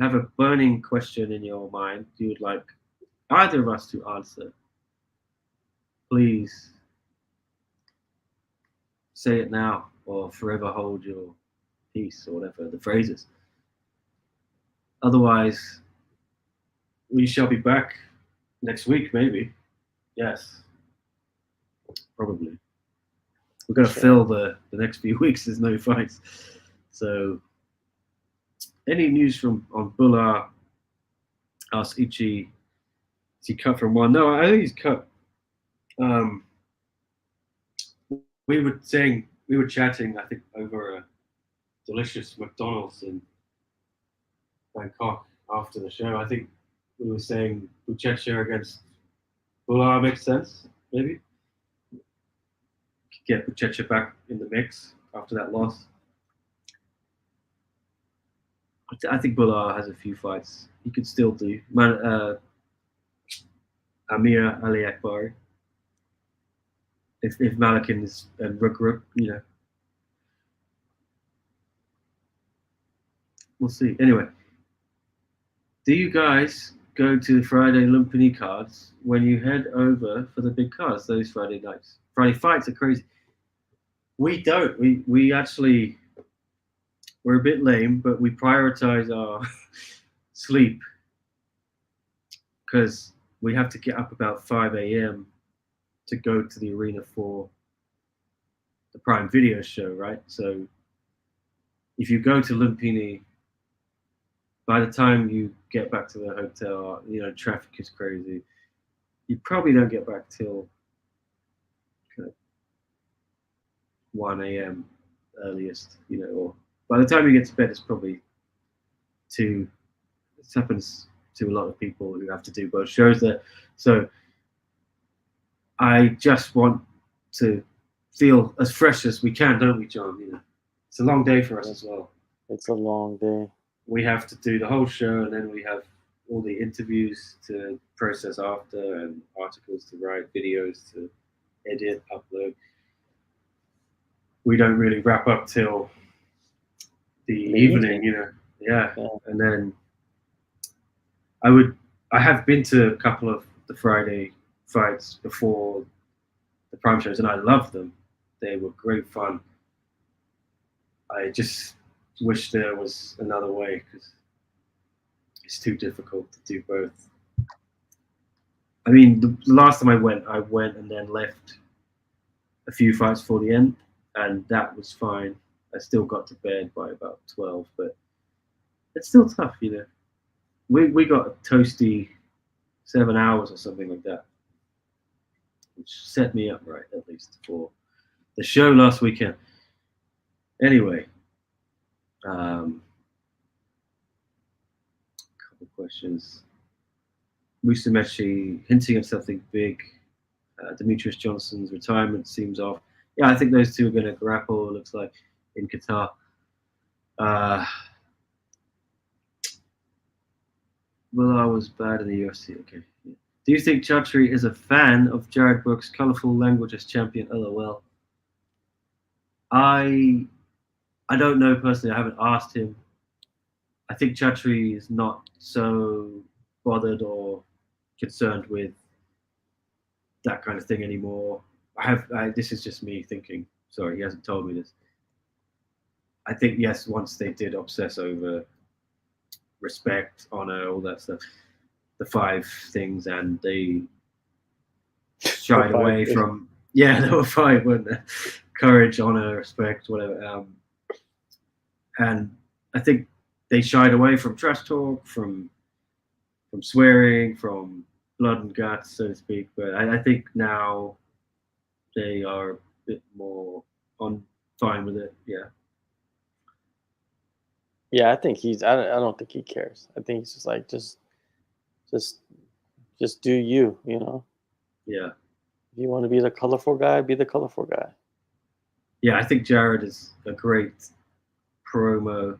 have a burning question in your mind you would like either of us to answer, please say it now or forever hold your peace or whatever the phrase is. Otherwise, we shall be back next week, maybe. Yes, probably. We're going to fill the next few weeks. There's no fights. So, any news from on Bulla? Ask Ichi. Is he cut from one? No, I think he's cut. We were chatting, I think, over a delicious McDonald's in Bangkok after the show. I think we were saying Buchecha against Bulla makes sense, maybe. Get Buchecha back in the mix after that loss. I think Bulla has a few fights he could still do. Amir Ali Akbar. If Malakin is and Ruk, we'll see. Anyway, do you guys go to the Friday Lumpini cards when you head over for the big cards those Friday nights? Friday fights are crazy. We don't. We actually we're a bit lame, but we prioritize our sleep because we have to get up about 5 a.m. to go to the arena for the Prime Video show, right? So if you go to Lumpini, by the time you get back to the hotel, traffic is crazy. You probably don't get back till 1 a.m. earliest, or by the time you get to bed, it's probably 2. This happens to a lot of people who have to do both shows there. So I just want to feel as fresh as we can, don't we, John? It's a long day for us as well. It's a long day. We have to do the whole show, and then we have all the interviews to process after, and articles to write, videos to edit, upload. We don't really wrap up till the evening, Yeah. And then I have been to a couple of the Friday fights before the Prime shows, and I loved them. They were great fun. I just wish there was another way because it's too difficult to do both. I mean, the last time I went and then left a few fights for the end, and that was fine. I still got to bed by about 12, but it's still tough, We got a toasty 7 hours or something like that, which set me up right, at least, for the show last weekend. Anyway, couple questions. Musameshi hinting at something big. Demetrius Johnson's retirement seems off. Yeah, I think those two are going to grapple, it looks like, in Qatar. Well, I was bad in the UFC. Okay. Yeah. Do you think Chatri is a fan of Jared Brooks' colorful language as champion? LOL. I don't know personally. I haven't asked him. I think Chatri is not so bothered or concerned with that kind of thing anymore. This is just me thinking. Sorry, he hasn't told me this. I think yes, once they did obsess over respect, honor, all that stuff, the 5 things, and they shied away from Yeah, they were fine, weren't they? Courage, honor, respect, whatever. And I think they shied away from trash talk, from swearing, from blood and guts, so to speak. But I think now they are a bit more on fine with it. Yeah, Yeah, I think he's. I don't think he cares. I think he's just like just just do you. You know, yeah, if you want to be the colorful guy, be the colorful guy. yeah. I think Jared is a great promo,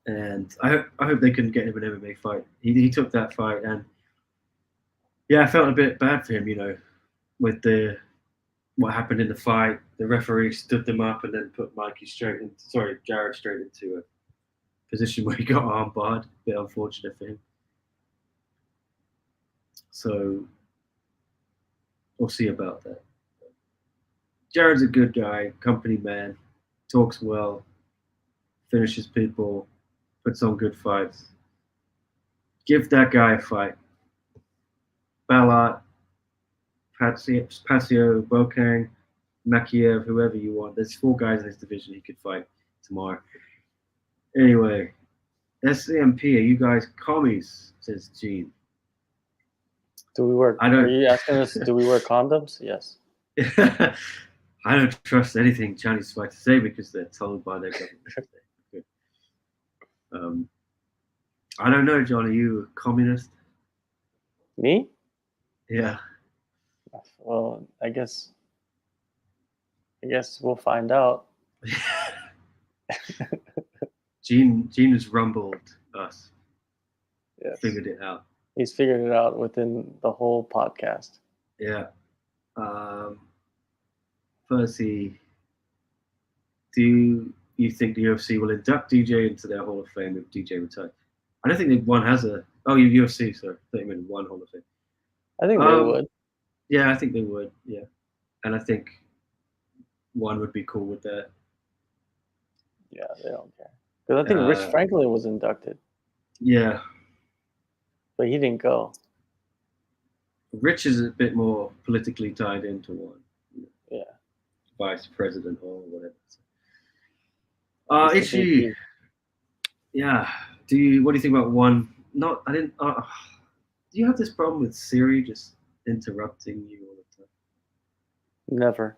and I hope they can get him an MMA fight. He took that fight, and yeah, I felt a bit bad for him. With the what happened in the fight, the referee stood them up and then put Jared straight into a position where he got armbarred. A bit unfortunate for him. So we'll see about that. Jared's a good guy, company man, talks well, finishes people, puts on good fights. Give that guy a fight. Ballard, Pasio, Bokang, Makiev, whoever you want. There's 4 guys in this division he could fight tomorrow. Anyway, SCMP, are you guys commies? Says Gene. Do we wear? I don't. Are you asking us? Do we wear condoms? Yes. I don't trust anything Chinese fighters say because they're told by their government. I don't know, John. Are you a communist? Me? Yeah. Well, I guess. I guess we'll find out. Gene has rumbled us. Yes. Figured it out. He's figured it out within the whole podcast. Yeah. Percy, do you think the UFC will induct DJ into their Hall of Fame if DJ retires? I don't think one has a. Oh, UFC, sorry. I thought you meant one Hall of Fame. I think they would. Yeah, I think they would. Yeah, and I think one would be cool with that. Yeah, they don't care. Because I think Rich Franklin was inducted. Yeah, but he didn't go. Rich is a bit more politically tied into one. Yeah. Vice president or whatever. Itchy. Yeah. What do you think about one? Not, I didn't. Do you have this problem with Siri just interrupting you all the time? Never.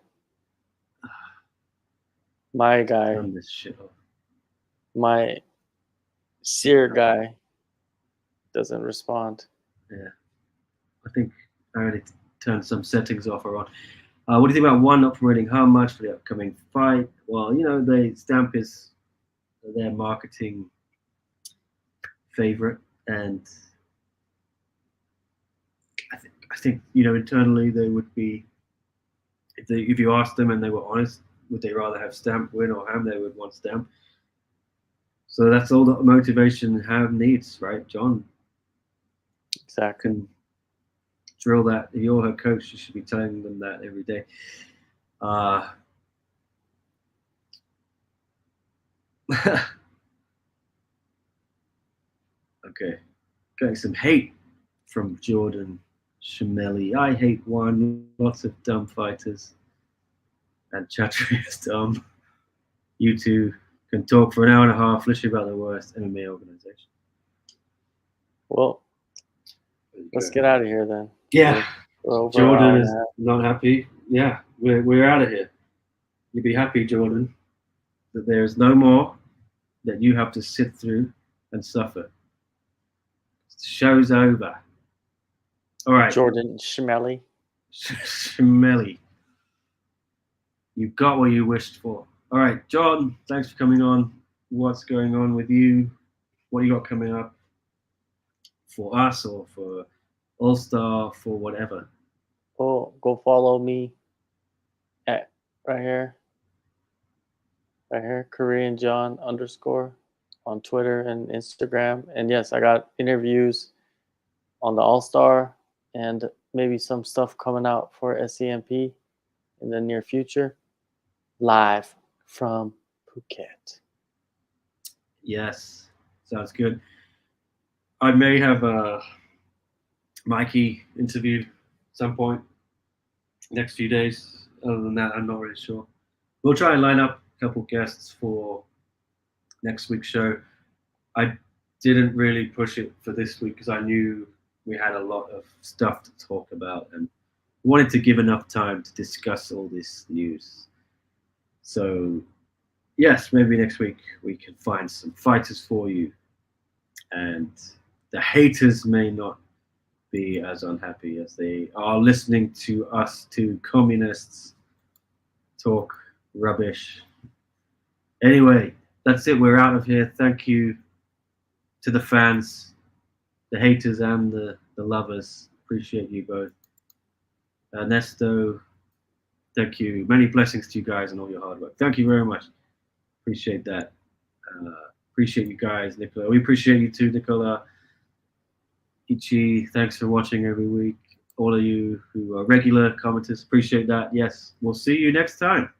My guy. Turn this shit off. My Sear guy doesn't respond. Yeah. I think I already turned some settings off or on. What do you think about one not promoting how much for the upcoming fight? Well, they Stamp is their marketing favorite, and I think internally they would be, if you asked them and they were honest, would they rather have Stamp win or Ham? They would want Stamp. So that's all the motivation Ham needs, right, John? Exactly. Can drill that. If you're her coach, you should be telling them that every day. Okay. Getting some hate from Jordan Shamelli. I hate one. Lots of dumb fighters. And Chatri is dumb. You two can talk for an hour and a half, literally about the worst MMA organization. Well, let's get out of here then. Yeah. We're Jordan is not happy. Yeah, we're out of here. You'd be happy, Jordan, that there's no more that you have to sit through and suffer. The show's over. All right. Jordan Shamelli. Shamelli. You got what you wished for. All right, John, thanks for coming on. What's going on with you? What do you got coming up for us or for All Star, for whatever? Oh, go follow me at right here, Korean John _ on Twitter and Instagram. And yes, I got interviews on the All Star and maybe some stuff coming out for SCMP in the near future, live from Phuket. Yes, sounds good. I may have a Mikey interview at some point. next few days. Other than that, I'm not really sure. We'll try and line up a couple guests for next week's show. I didn't really push it for this week because I knew we had a lot of stuff to talk about and wanted to give enough time to discuss all this news. So, yes, maybe next week we can find some fighters for you, and the haters may not be as unhappy as they are listening to us two communists talk rubbish. Anyway, that's it. We're out of here. Thank you to the fans, the haters, and the lovers. Appreciate you both. Ernesto, thank you. Many blessings to you guys and all your hard work. Thank you very much. Appreciate that. Appreciate you guys, Nicola. We appreciate you too, Nicola. Ichi, thanks for watching every week. All of you who are regular commenters, appreciate that. Yes, we'll see you next time.